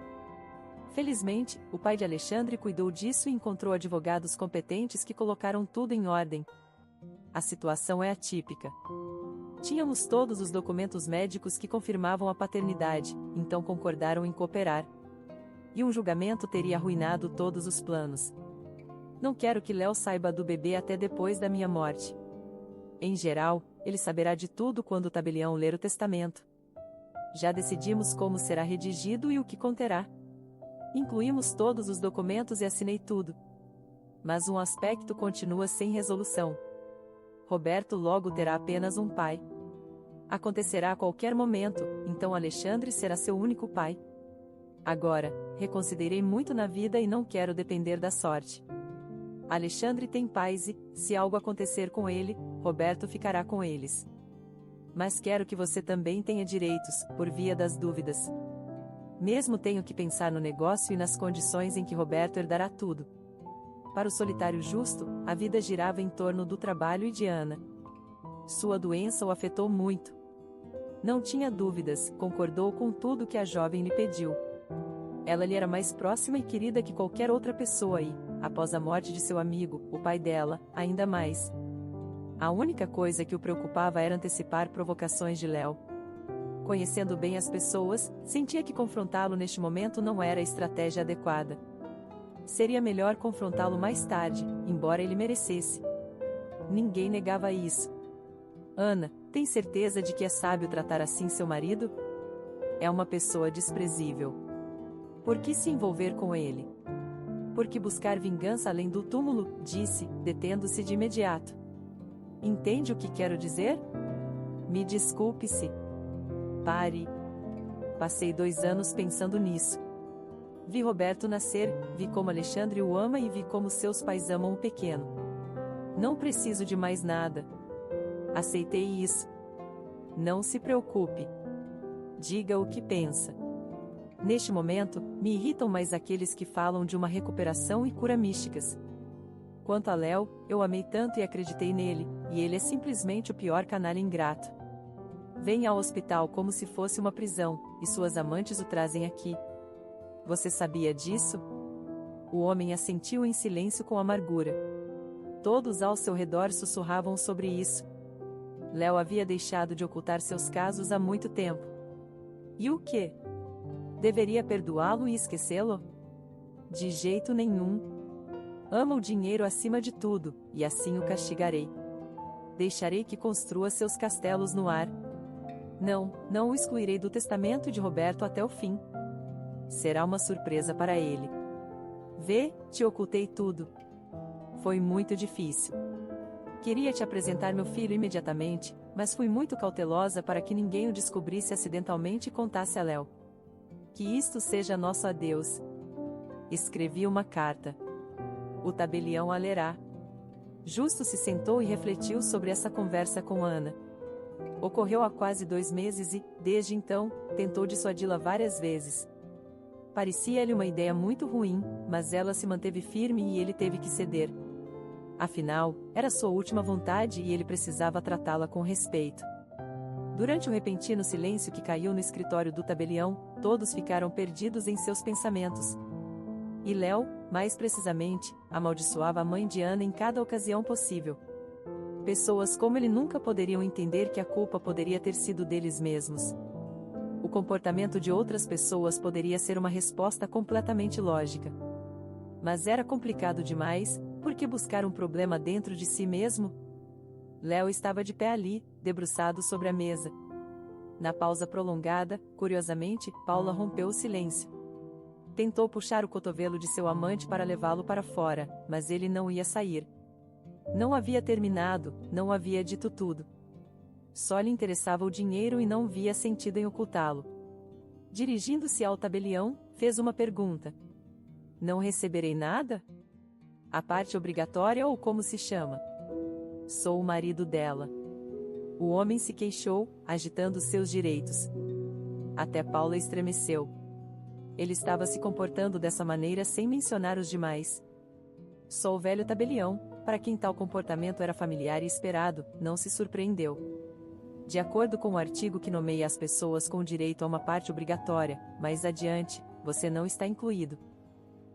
Felizmente, o pai de Alexandre cuidou disso e encontrou advogados competentes que colocaram tudo em ordem. A situação é atípica. Tínhamos todos os documentos médicos que confirmavam a paternidade, então concordaram em cooperar. E um julgamento teria arruinado todos os planos. Não quero que Léo saiba do bebê até depois da minha morte. Em geral, ele saberá de tudo quando o tabelião ler o testamento. Já decidimos como será redigido e o que conterá. Incluímos todos os documentos e assinei tudo. Mas um aspecto continua sem resolução. Roberto logo terá apenas um pai. Acontecerá a qualquer momento, então Alexandre será seu único pai. Agora, reconsiderei muito na vida e não quero depender da sorte. Alexandre tem pais e, se algo acontecer com ele, Roberto ficará com eles. Mas quero que você também tenha direitos, por via das dúvidas. Mesmo tenho que pensar no negócio e nas condições em que Roberto herdará tudo. Para o solitário Justo, a vida girava em torno do trabalho e de Ana. Sua doença o afetou muito. Não tinha dúvidas, concordou com tudo que a jovem lhe pediu. Ela lhe era mais próxima e querida que qualquer outra pessoa e, após a morte de seu amigo, o pai dela, ainda mais. A única coisa que o preocupava era antecipar provocações de Léo. Conhecendo bem as pessoas, sentia que confrontá-lo neste momento não era a estratégia adequada. Seria melhor confrontá-lo mais tarde, embora ele merecesse. Ninguém negava isso. Ana, tem certeza de que é sábio tratar assim seu marido? É uma pessoa desprezível. Por que se envolver com ele? Por que buscar vingança além do túmulo? Disse, detendo-se de imediato. Entende o que quero dizer? Me desculpe-se. Pare. Passei 2 anos pensando nisso. Vi Roberto nascer, vi como Alexandre o ama e vi como seus pais amam o pequeno. Não preciso de mais nada. Aceitei isso. Não se preocupe. Diga o que pensa. Neste momento, me irritam mais aqueles que falam de uma recuperação e cura místicas. Quanto a Léo, eu amei tanto e acreditei nele, e ele é simplesmente o pior canalha ingrato. Vem ao hospital como se fosse uma prisão, e suas amantes o trazem aqui. Você sabia disso? O homem assentiu em silêncio com amargura. Todos ao seu redor sussurravam sobre isso. Léo havia deixado de ocultar seus casos há muito tempo. E o quê? Deveria perdoá-lo e esquecê-lo? De jeito nenhum. Ama o dinheiro acima de tudo, e assim o castigarei. Deixarei que construa seus castelos no ar. Não o excluirei do testamento de Roberto até o fim. Será uma surpresa para ele. Vê, te ocultei tudo. Foi muito difícil. Queria te apresentar meu filho imediatamente, mas fui muito cautelosa para que ninguém o descobrisse acidentalmente e contasse a Léo. Que isto seja nosso adeus. Escrevi uma carta. O tabelião a lerá. Justo se sentou e refletiu sobre essa conversa com Ana. Ocorreu há quase 2 meses e, desde então, tentou dissuadi-la várias vezes. Parecia-lhe uma ideia muito ruim, mas ela se manteve firme e ele teve que ceder. Afinal, era sua última vontade e ele precisava tratá-la com respeito. Durante o repentino silêncio que caiu no escritório do tabelião, todos ficaram perdidos em seus pensamentos. E Léo, mais precisamente, amaldiçoava a mãe de Ana em cada ocasião possível. Pessoas como ele nunca poderiam entender que a culpa poderia ter sido deles mesmos. O comportamento de outras pessoas poderia ser uma resposta completamente lógica. Mas era complicado demais, por que buscar um problema dentro de si mesmo? Léo estava de pé ali, debruçado sobre a mesa. Na pausa prolongada, curiosamente, Paula rompeu o silêncio. Tentou puxar o cotovelo de seu amante para levá-lo para fora, mas ele não ia sair. Não havia terminado, não havia dito tudo. Só lhe interessava o dinheiro e não via sentido em ocultá-lo. Dirigindo-se ao tabelião, fez uma pergunta. Não receberei nada? A parte obrigatória ou como se chama? Sou o marido dela. O homem se queixou, agitando seus direitos. Até Paula estremeceu. Ele estava se comportando dessa maneira sem mencionar os demais. Só o velho tabelião, para quem tal comportamento era familiar e esperado, não se surpreendeu. De acordo com o artigo que nomeia as pessoas com direito a uma parte obrigatória, mais adiante, você não está incluído.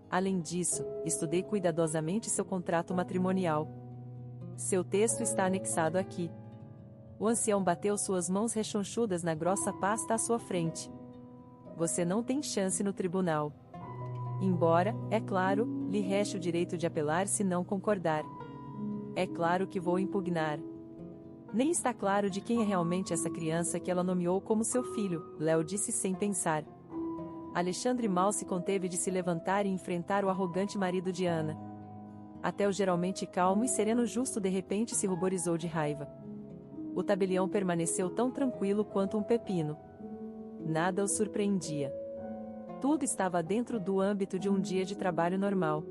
Além disso, estudei cuidadosamente seu contrato matrimonial. Seu texto está anexado aqui. O ancião bateu suas mãos rechonchudas na grossa pasta à sua frente. Você não tem chance no tribunal. Embora, é claro, lhe reste o direito de apelar se não concordar. É claro que vou impugnar. Nem está claro de quem é realmente essa criança que ela nomeou como seu filho, Léo disse sem pensar. Alexandre mal se conteve de se levantar e enfrentar o arrogante marido de Ana. Até o geralmente calmo e sereno Justo de repente se ruborizou de raiva. O tabelião permaneceu tão tranquilo quanto um pepino. Nada o surpreendia. Tudo estava dentro do âmbito de um dia de trabalho normal.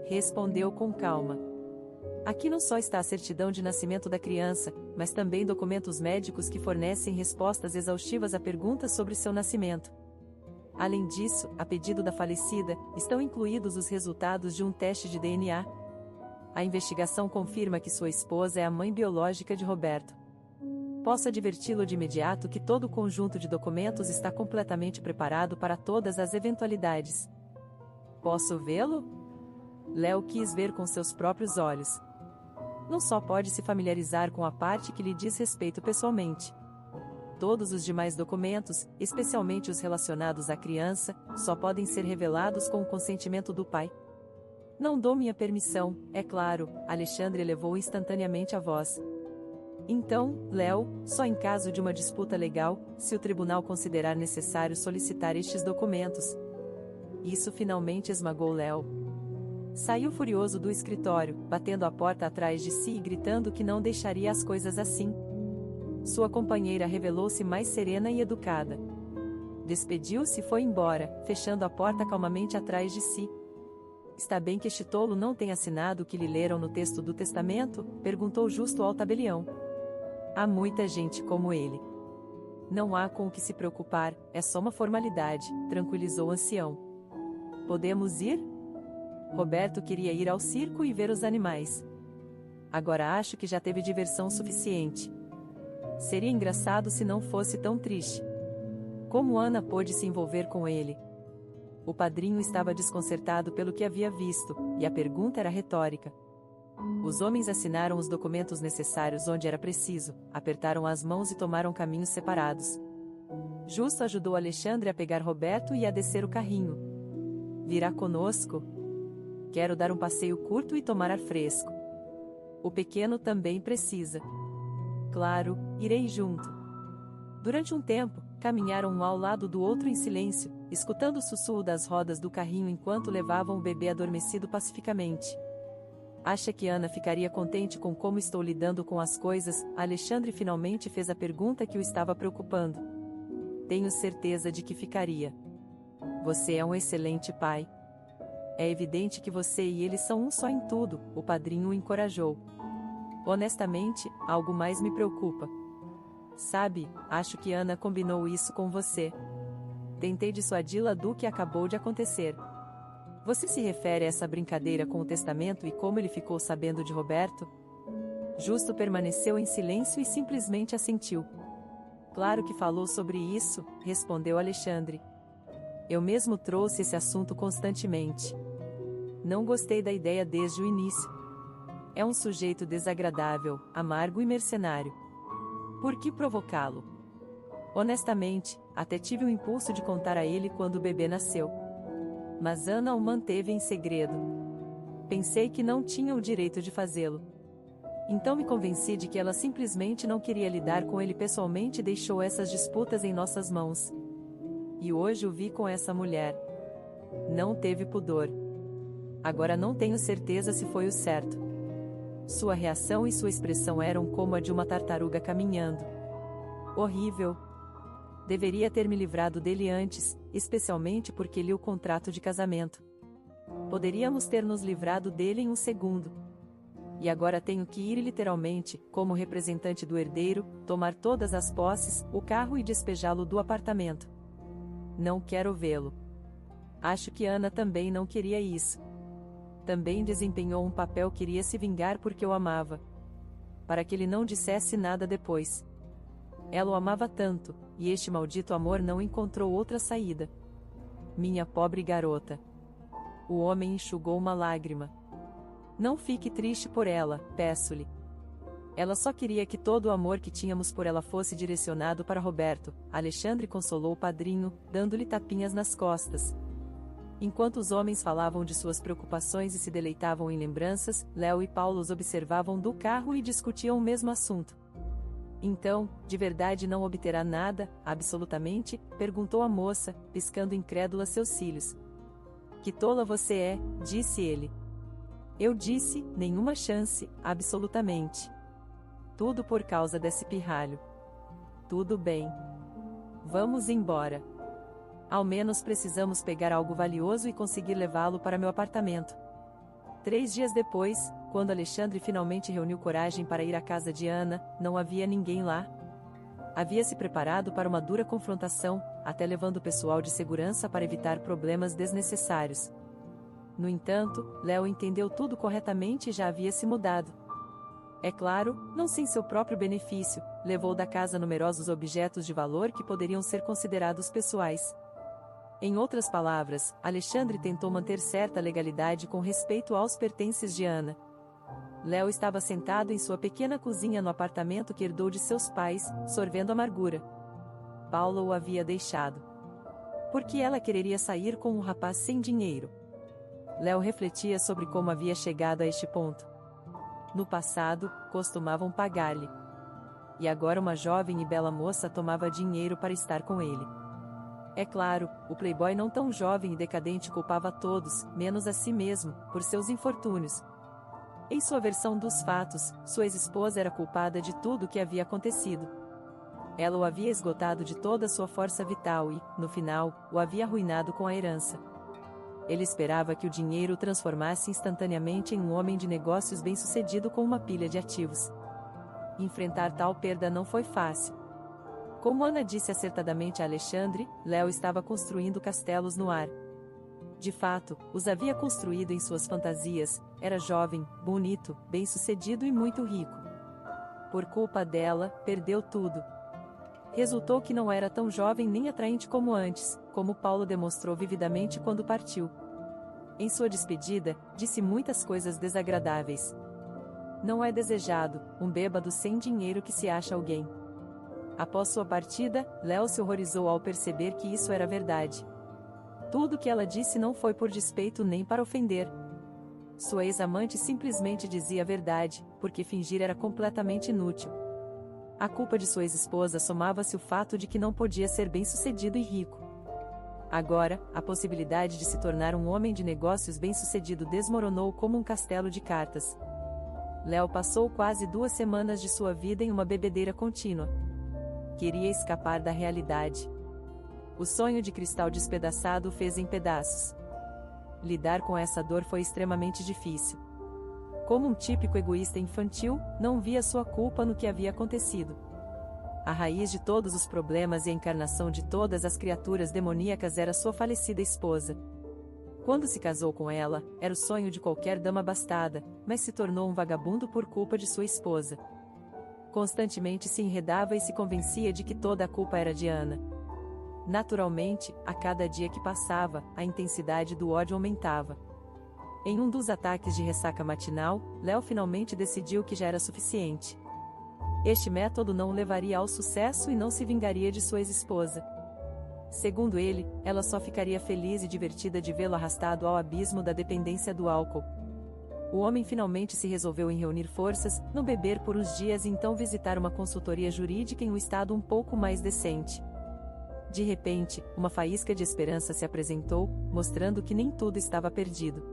Respondeu com calma. Aqui não só está a certidão de nascimento da criança, mas também documentos médicos que fornecem respostas exaustivas a perguntas sobre seu nascimento. Além disso, a pedido da falecida, estão incluídos os resultados de um teste de DNA. A investigação confirma que sua esposa é a mãe biológica de Roberto. Posso adverti-lo de imediato que todo o conjunto de documentos está completamente preparado para todas as eventualidades. Posso vê-lo? Léo quis ver com seus próprios olhos. Não só pode se familiarizar com a parte que lhe diz respeito pessoalmente. Todos os demais documentos, especialmente os relacionados à criança, só podem ser revelados com o consentimento do pai. Não dou minha permissão, é claro, Alexandre elevou instantaneamente a voz. Então, Léo, só em caso de uma disputa legal, se o tribunal considerar necessário solicitar estes documentos. Isso finalmente esmagou Léo. Saiu furioso do escritório, batendo a porta atrás de si e gritando que não deixaria as coisas assim. Sua companheira revelou-se mais serena e educada. Despediu-se e foi embora, fechando a porta calmamente atrás de si. Está bem que este tolo não tenha assinado o que lhe leram no texto do testamento? Perguntou Justo ao tabelião. Há muita gente como ele. Não há com o que se preocupar, é só uma formalidade, tranquilizou o ancião. Podemos ir? Roberto queria ir ao circo e ver os animais. Agora acho que já teve diversão suficiente. Seria engraçado se não fosse tão triste. Como Ana pôde se envolver com ele? O padrinho estava desconcertado pelo que havia visto, e a pergunta era retórica. Os homens assinaram os documentos necessários onde era preciso, apertaram as mãos e tomaram caminhos separados. Justo ajudou Alexandre a pegar Roberto e a descer o carrinho. Virá conosco? Quero dar um passeio curto e tomar ar fresco. O pequeno também precisa. Claro, irei junto. Durante um tempo, caminharam um ao lado do outro em silêncio, escutando o sussurro das rodas do carrinho enquanto levavam o bebê adormecido pacificamente. Acha que Ana ficaria contente com como estou lidando com as coisas? Alexandre finalmente fez a pergunta que o estava preocupando. Tenho certeza de que ficaria. Você é um excelente pai. É evidente que você e ele são um só em tudo, o padrinho o encorajou. Honestamente, algo mais me preocupa. Sabe, acho que Ana combinou isso com você. Tentei dissuadi-la do que acabou de acontecer. Você se refere a essa brincadeira com o testamento e como ele ficou sabendo de Roberto? Justo permaneceu em silêncio e simplesmente assentiu. Claro que falou sobre isso, respondeu Alexandre. Eu mesmo trouxe esse assunto constantemente. Não gostei da ideia desde o início. É um sujeito desagradável, amargo e mercenário. Por que provocá-lo? Honestamente, até tive o impulso de contar a ele quando o bebê nasceu. Mas Ana o manteve em segredo. Pensei que não tinha o direito de fazê-lo. Então me convenci de que ela simplesmente não queria lidar com ele pessoalmente e deixou essas disputas em nossas mãos. E hoje o vi com essa mulher. Não teve pudor. Agora não tenho certeza se foi o certo. Sua reação e sua expressão eram como a de uma tartaruga caminhando. Horrível. Deveria ter me livrado dele antes, especialmente porque li o contrato de casamento. Poderíamos ter nos livrado dele em um segundo. E agora tenho que ir literalmente, como representante do herdeiro, tomar todas as posses, o carro e despejá-lo do apartamento. Não quero vê-lo. Acho que Ana também não queria isso. Também desempenhou um papel, queria se vingar porque o amava. Para que ele não dissesse nada depois. Ela o amava tanto, e este maldito amor não encontrou outra saída. Minha pobre garota. O homem enxugou uma lágrima. Não fique triste por ela, peço-lhe. Ela só queria que todo o amor que tínhamos por ela fosse direcionado para Roberto. Alexandre consolou o padrinho, dando-lhe tapinhas nas costas. Enquanto os homens falavam de suas preocupações e se deleitavam em lembranças, Léo e Paulo os observavam do carro e discutiam o mesmo assunto. Então, de verdade não obterá nada, absolutamente? Perguntou a moça, piscando incrédula seus cílios. Que tola você é, disse ele. Eu disse, nenhuma chance, absolutamente. Tudo por causa desse pirralho. Tudo bem. Vamos embora. Ao menos precisamos pegar algo valioso e conseguir levá-lo para meu apartamento. 3 dias depois, quando Alexandre finalmente reuniu coragem para ir à casa de Ana, não havia ninguém lá. Havia se preparado para uma dura confrontação, até levando o pessoal de segurança para evitar problemas desnecessários. No entanto, Léo entendeu tudo corretamente e já havia se mudado. É claro, não sem seu próprio benefício, levou da casa numerosos objetos de valor que poderiam ser considerados pessoais. Em outras palavras, Alexandre tentou manter certa legalidade com respeito aos pertences de Ana. Léo estava sentado em sua pequena cozinha no apartamento que herdou de seus pais, sorvendo amargura. Paula o havia deixado. Por que ela quereria sair com um rapaz sem dinheiro? Léo refletia sobre como havia chegado a este ponto. No passado, costumavam pagar-lhe. E agora uma jovem e bela moça tomava dinheiro para estar com ele. É claro, o playboy não tão jovem e decadente culpava a todos, menos a si mesmo, por seus infortúnios. Em sua versão dos fatos, sua ex-esposa era culpada de tudo o que havia acontecido. Ela o havia esgotado de toda a sua força vital e, no final, o havia arruinado com a herança. Ele esperava que o dinheiro o transformasse instantaneamente em um homem de negócios bem-sucedido com uma pilha de ativos. Enfrentar tal perda não foi fácil. Como Ana disse acertadamente a Alexandre, Léo estava construindo castelos no ar. De fato, os havia construído em suas fantasias, era jovem, bonito, bem-sucedido e muito rico. Por culpa dela, perdeu tudo. Resultou que não era tão jovem nem atraente como antes, como Paulo demonstrou vividamente quando partiu. Em sua despedida, disse muitas coisas desagradáveis. Não é desejado, um bêbado sem dinheiro que se acha alguém. Após sua partida, Léo se horrorizou ao perceber que isso era verdade. Tudo o que ela disse não foi por despeito nem para ofender. Sua ex-amante simplesmente dizia a verdade, porque fingir era completamente inútil. A culpa de sua ex-esposa somava-se o fato de que não podia ser bem-sucedido e rico. Agora, a possibilidade de se tornar um homem de negócios bem-sucedido desmoronou como um castelo de cartas. Léo passou quase 2 semanas de sua vida em uma bebedeira contínua. Queria escapar da realidade. O sonho de cristal despedaçado o fez em pedaços. lidar com essa dor foi extremamente difícil. Como um típico egoísta infantil, não via sua culpa no que havia acontecido. A raiz de todos os problemas e a encarnação de todas as criaturas demoníacas era sua falecida esposa. Quando se casou com ela, era o sonho de qualquer dama abastada, mas se tornou um vagabundo por culpa de sua esposa. Constantemente se enredava e se convencia de que toda a culpa era de Ana. Naturalmente, a cada dia que passava, a intensidade do ódio aumentava. Em um dos ataques de ressaca matinal, Léo finalmente decidiu que já era suficiente. Este método não o levaria ao sucesso e não se vingaria de sua ex-esposa. Segundo ele, ela só ficaria feliz e divertida de vê-lo arrastado ao abismo da dependência do álcool. O homem finalmente se resolveu em reunir forças, não beber por uns dias e então visitar uma consultoria jurídica em um estado um pouco mais decente. De repente, uma faísca de esperança se apresentou, mostrando que nem tudo estava perdido.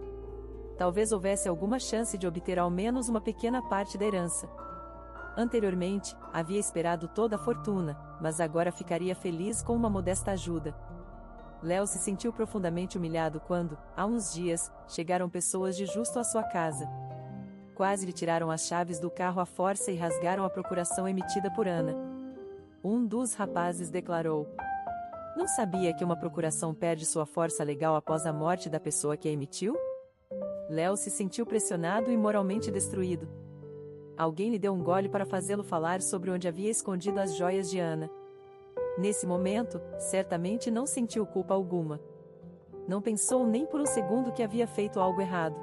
Talvez houvesse alguma chance de obter ao menos uma pequena parte da herança. Anteriormente, havia esperado toda a fortuna, mas agora ficaria feliz com uma modesta ajuda. Léo se sentiu profundamente humilhado quando, há uns dias, chegaram pessoas de justo à sua casa. Quase lhe tiraram as chaves do carro à força e rasgaram a procuração emitida por Ana. Um dos rapazes declarou: "Não sabia que uma procuração perde sua força legal após a morte da pessoa que a emitiu?" Léo se sentiu pressionado e moralmente destruído. Alguém lhe deu um gole para fazê-lo falar sobre onde havia escondido as joias de Ana. Nesse momento, certamente não sentiu culpa alguma. Não pensou nem por um segundo que havia feito algo errado.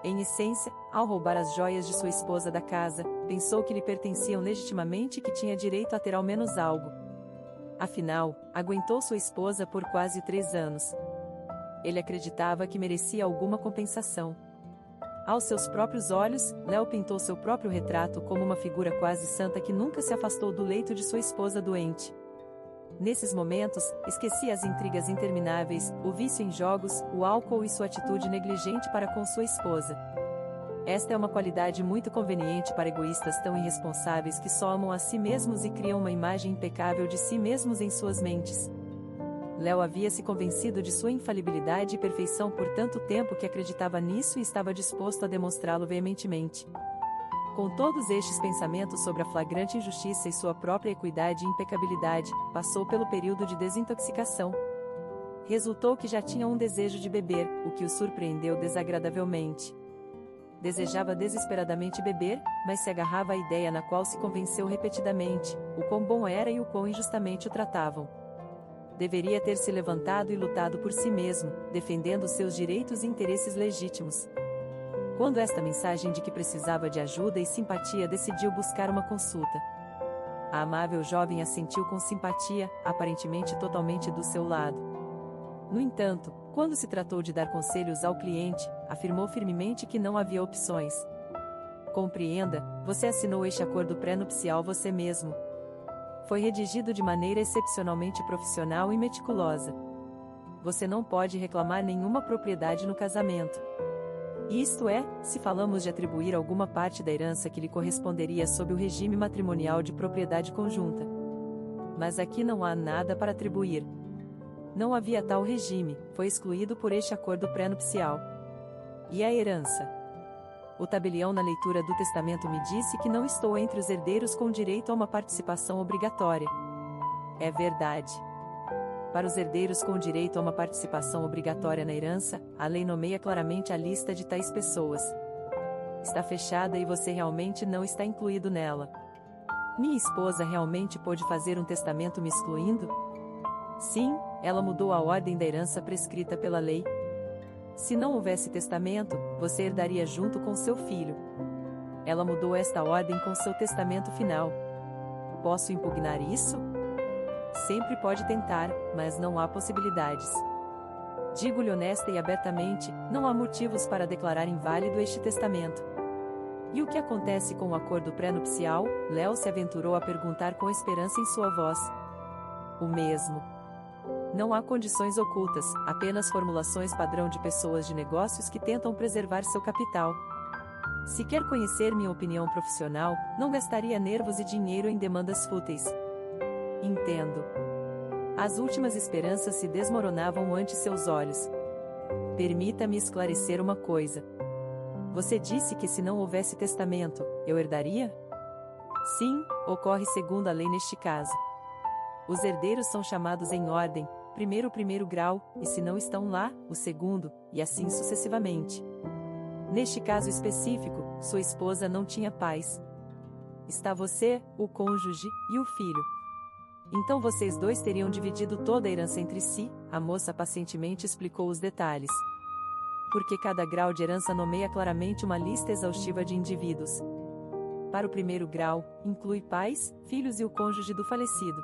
Em essência, ao roubar as joias de sua esposa da casa, pensou que lhe pertenciam legitimamente e que tinha direito a ter ao menos algo. Afinal, aguentou sua esposa por quase 3 anos. Ele acreditava que merecia alguma compensação. Aos seus próprios olhos, Léo pintou seu próprio retrato como uma figura quase santa que nunca se afastou do leito de sua esposa doente. Nesses momentos, esquecia as intrigas intermináveis, o vício em jogos, o álcool e sua atitude negligente para com sua esposa. Esta é uma qualidade muito conveniente para egoístas tão irresponsáveis que só amam a si mesmos e criam uma imagem impecável de si mesmos em suas mentes. Léo havia se convencido de sua infalibilidade e perfeição por tanto tempo que acreditava nisso e estava disposto a demonstrá-lo veementemente. Com todos estes pensamentos sobre a flagrante injustiça e sua própria equidade e impecabilidade, passou pelo período de desintoxicação. Resultou que já tinha um desejo de beber, o que o surpreendeu desagradavelmente. Desejava desesperadamente beber, mas se agarrava à ideia na qual se convenceu repetidamente, o quão bom era e o quão injustamente o tratavam. Deveria ter se levantado e lutado por si mesmo, defendendo seus direitos e interesses legítimos. Quando esta mensagem de que precisava de ajuda e simpatia decidiu buscar uma consulta. A amável jovem assentiu com simpatia, aparentemente totalmente do seu lado. No entanto, quando se tratou de dar conselhos ao cliente, afirmou firmemente que não havia opções. Compreenda, você assinou este acordo pré-nupcial você mesmo. Foi redigido de maneira excepcionalmente profissional e meticulosa. Você não pode reclamar nenhuma propriedade no casamento. Isto é, se falamos de atribuir alguma parte da herança que lhe corresponderia sob o regime matrimonial de propriedade conjunta. Mas aqui não há nada para atribuir. Não havia tal regime, foi excluído por este acordo pré-nupcial. E a herança? O tabelião na leitura do testamento me disse que não estou entre os herdeiros com direito a uma participação obrigatória. É verdade. Para os herdeiros com direito a uma participação obrigatória na herança, a lei nomeia claramente a lista de tais pessoas. Está fechada e você realmente não está incluído nela. Minha esposa realmente pôde fazer um testamento me excluindo? Sim, ela mudou a ordem da herança prescrita pela lei. Se não houvesse testamento, você herdaria junto com seu filho. Ela mudou esta ordem com seu testamento final. Posso impugnar isso? Sempre pode tentar, mas não há possibilidades. Digo-lhe honesta e abertamente, não há motivos para declarar inválido este testamento. E o que acontece com o acordo pré-nupcial? Léo se aventurou a perguntar com esperança em sua voz. O mesmo. Não há condições ocultas, apenas formulações padrão de pessoas de negócios que tentam preservar seu capital. Se quer conhecer minha opinião profissional, não gastaria nervos e dinheiro em demandas fúteis. Entendo. As últimas esperanças se desmoronavam ante seus olhos. Permita-me esclarecer uma coisa. Você disse que se não houvesse testamento, eu herdaria? Sim, ocorre segundo a lei neste caso. Os herdeiros são chamados em ordem, primeiro o primeiro grau, e se não estão lá, o segundo, e assim sucessivamente. Neste caso específico, sua esposa não tinha pais. Está você, o cônjuge, e o filho. Então vocês dois teriam dividido toda a herança entre si, a moça pacientemente explicou os detalhes. Porque cada grau de herança nomeia claramente uma lista exaustiva de indivíduos. Para o primeiro grau, inclui pais, filhos e o cônjuge do falecido.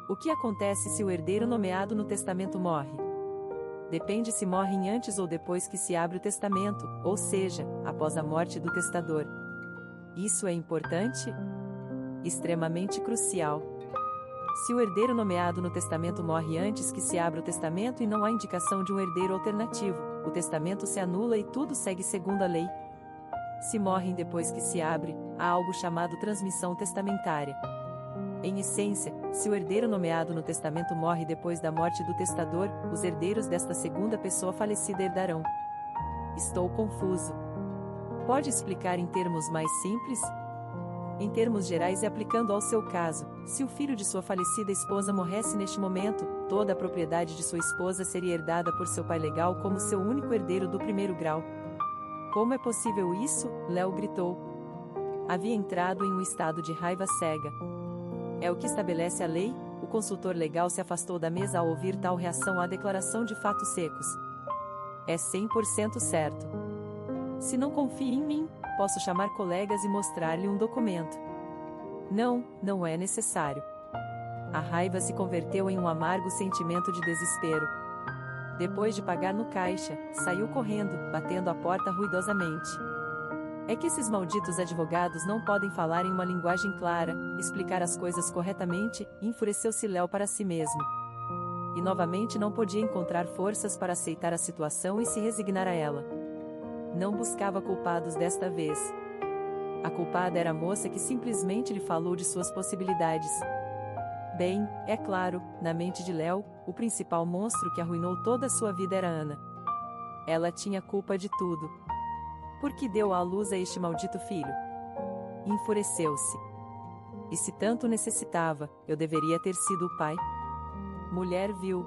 O que acontece se o herdeiro nomeado no testamento morre? Depende se morrem antes ou depois que se abre o testamento, ou seja, após a morte do testador. Isso é importante? Extremamente crucial. Se o herdeiro nomeado no testamento morre antes que se abra o testamento e não há indicação de um herdeiro alternativo, o testamento se anula e tudo segue segundo a lei. Se morrem depois que se abre, há algo chamado transmissão testamentária. Em essência, se o herdeiro nomeado no testamento morre depois da morte do testador, os herdeiros desta segunda pessoa falecida herdarão. Estou confuso. Pode explicar em termos mais simples? Em termos gerais e aplicando ao seu caso, se o filho de sua falecida esposa morresse neste momento, toda a propriedade de sua esposa seria herdada por seu pai legal como seu único herdeiro do primeiro grau. Como é possível isso? Léo gritou. Havia entrado em um estado de raiva cega. É o que estabelece a lei? O consultor legal se afastou da mesa ao ouvir tal reação à declaração de fatos secos. É 100% certo. Se não confia em mim, posso chamar colegas e mostrar-lhe um documento. Não, não é necessário. A raiva se converteu em um amargo sentimento de desespero. Depois de pagar no caixa, saiu correndo, batendo a porta ruidosamente. É que esses malditos advogados não podem falar em uma linguagem clara, explicar as coisas corretamente, enfureceu-se Léo para si mesmo. E novamente não podia encontrar forças para aceitar a situação e se resignar a ela. Não buscava culpados desta vez. A culpada era a moça que simplesmente lhe falou de suas possibilidades. Bem, é claro, na mente de Léo, o principal monstro que arruinou toda a sua vida era Ana. Ela tinha culpa de tudo. Por que deu à luz a este maldito filho? Enfureceu-se. E se tanto necessitava, eu deveria ter sido o pai? Mulher vil.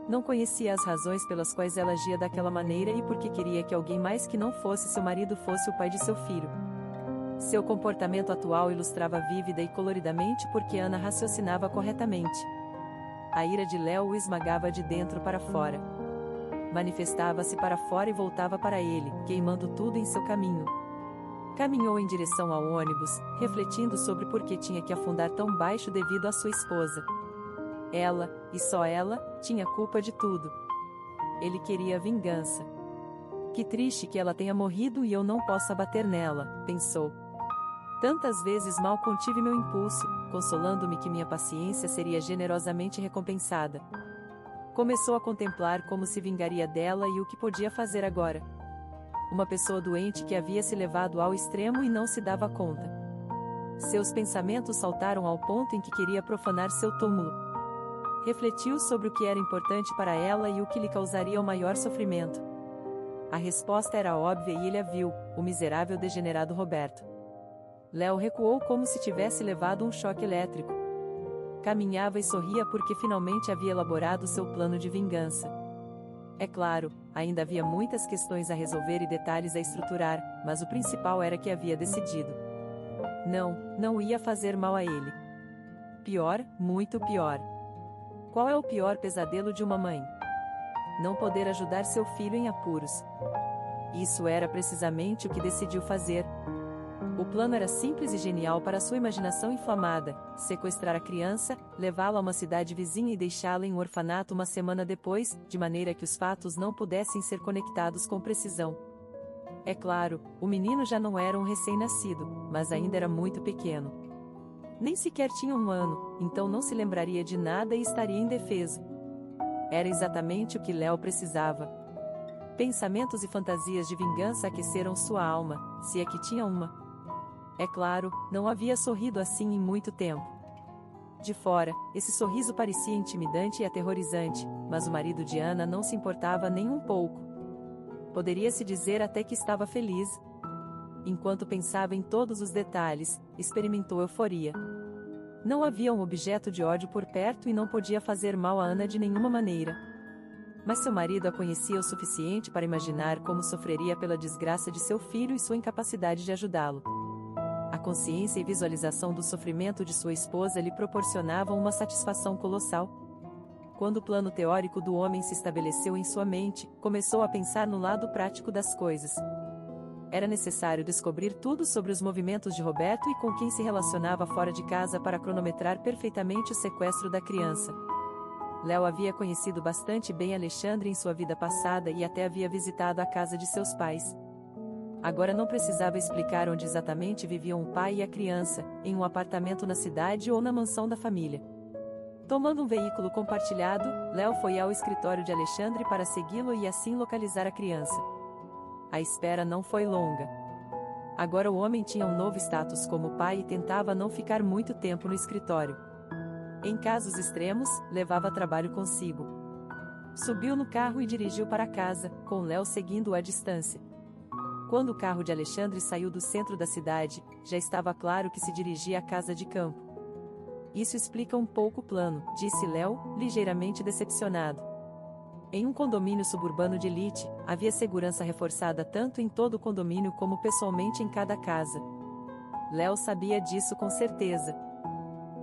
Não conhecia as razões pelas quais ela agia daquela maneira e porque queria que alguém mais que não fosse seu marido fosse o pai de seu filho. Seu comportamento atual ilustrava vívida e coloridamente porque Ana raciocinava corretamente. A ira de Léo o esmagava de dentro para fora. Manifestava-se para fora e voltava para ele, queimando tudo em seu caminho. Caminhou em direção ao ônibus, refletindo sobre por que tinha que afundar tão baixo devido à sua esposa. Ela, e só ela, tinha culpa de tudo. Ele queria vingança. Que triste que ela tenha morrido e eu não possa bater nela, pensou. Tantas vezes mal contive meu impulso, consolando-me que minha paciência seria generosamente recompensada. Começou a contemplar como se vingaria dela e o que podia fazer agora. Uma pessoa doente que havia se levado ao extremo e não se dava conta. Seus pensamentos saltaram ao ponto em que queria profanar seu túmulo. Refletiu sobre o que era importante para ela e o que lhe causaria o maior sofrimento. A resposta era óbvia e ele a viu, o miserável degenerado Roberto. Léo recuou como se tivesse levado um choque elétrico. Caminhava e sorria porque finalmente havia elaborado seu plano de vingança. É claro, ainda havia muitas questões a resolver e detalhes a estruturar, mas o principal era que havia decidido. Não ia fazer mal a ele. Pior, muito pior. Qual é o pior pesadelo de uma mãe? Não poder ajudar seu filho em apuros. Isso era precisamente o que decidiu fazer. O plano era simples e genial para sua imaginação inflamada: sequestrar a criança, levá-la a uma cidade vizinha e deixá-la em um orfanato uma semana depois, de maneira que os fatos não pudessem ser conectados com precisão. É claro, o menino já não era um recém-nascido, mas ainda era muito pequeno. Nem sequer tinha 1 ano, então não se lembraria de nada e estaria indefeso. Era exatamente o que Léo precisava. Pensamentos e fantasias de vingança aqueceram sua alma, se é que tinha uma. É claro, não havia sorrido assim em muito tempo. De fora, esse sorriso parecia intimidante e aterrorizante, mas o marido de Ana não se importava nem um pouco. Poderia-se dizer até que estava feliz. Enquanto pensava em todos os detalhes, experimentou euforia. Não havia um objeto de ódio por perto e não podia fazer mal a Ana de nenhuma maneira. Mas seu marido a conhecia o suficiente para imaginar como sofreria pela desgraça de seu filho e sua incapacidade de ajudá-lo. A consciência e visualização do sofrimento de sua esposa lhe proporcionavam uma satisfação colossal. Quando o plano teórico do homem se estabeleceu em sua mente, começou a pensar no lado prático das coisas. Era necessário descobrir tudo sobre os movimentos de Roberto e com quem se relacionava fora de casa para cronometrar perfeitamente o sequestro da criança. Léo havia conhecido bastante bem Alexandre em sua vida passada e até havia visitado a casa de seus pais. Agora não precisava explicar onde exatamente viviam o pai e a criança, em um apartamento na cidade ou na mansão da família. Tomando um veículo compartilhado, Léo foi ao escritório de Alexandre para segui-lo e assim localizar a criança. A espera não foi longa. Agora o homem tinha um novo status como pai e tentava não ficar muito tempo no escritório. Em casos extremos, levava trabalho consigo. Subiu no carro e dirigiu para casa, com Léo seguindo-o à distância. Quando o carro de Alexandre saiu do centro da cidade, já estava claro que se dirigia à casa de campo. Isso explica um pouco o plano, disse Léo, ligeiramente decepcionado. Em um condomínio suburbano de elite, havia segurança reforçada tanto em todo o condomínio como pessoalmente em cada casa. Léo sabia disso com certeza.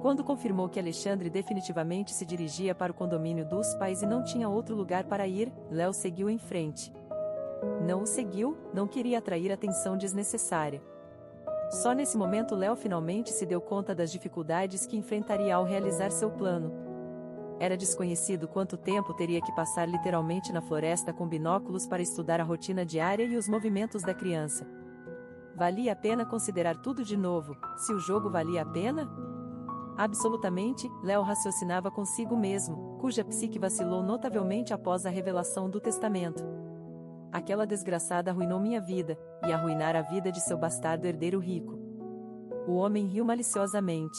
Quando confirmou que Alexandre definitivamente se dirigia para o condomínio dos pais e não tinha outro lugar para ir, Léo seguiu em frente. Não o seguiu, não queria atrair atenção desnecessária. Só nesse momento Léo finalmente se deu conta das dificuldades que enfrentaria ao realizar seu plano. Era desconhecido quanto tempo teria que passar literalmente na floresta com binóculos para estudar a rotina diária e os movimentos da criança. Valia a pena considerar tudo de novo, se o jogo valia a pena? Absolutamente, Léo raciocinava consigo mesmo, cuja psique vacilou notavelmente após a revelação do testamento. Aquela desgraçada arruinou minha vida, e arruinar a vida de seu bastardo herdeiro rico. O homem riu maliciosamente.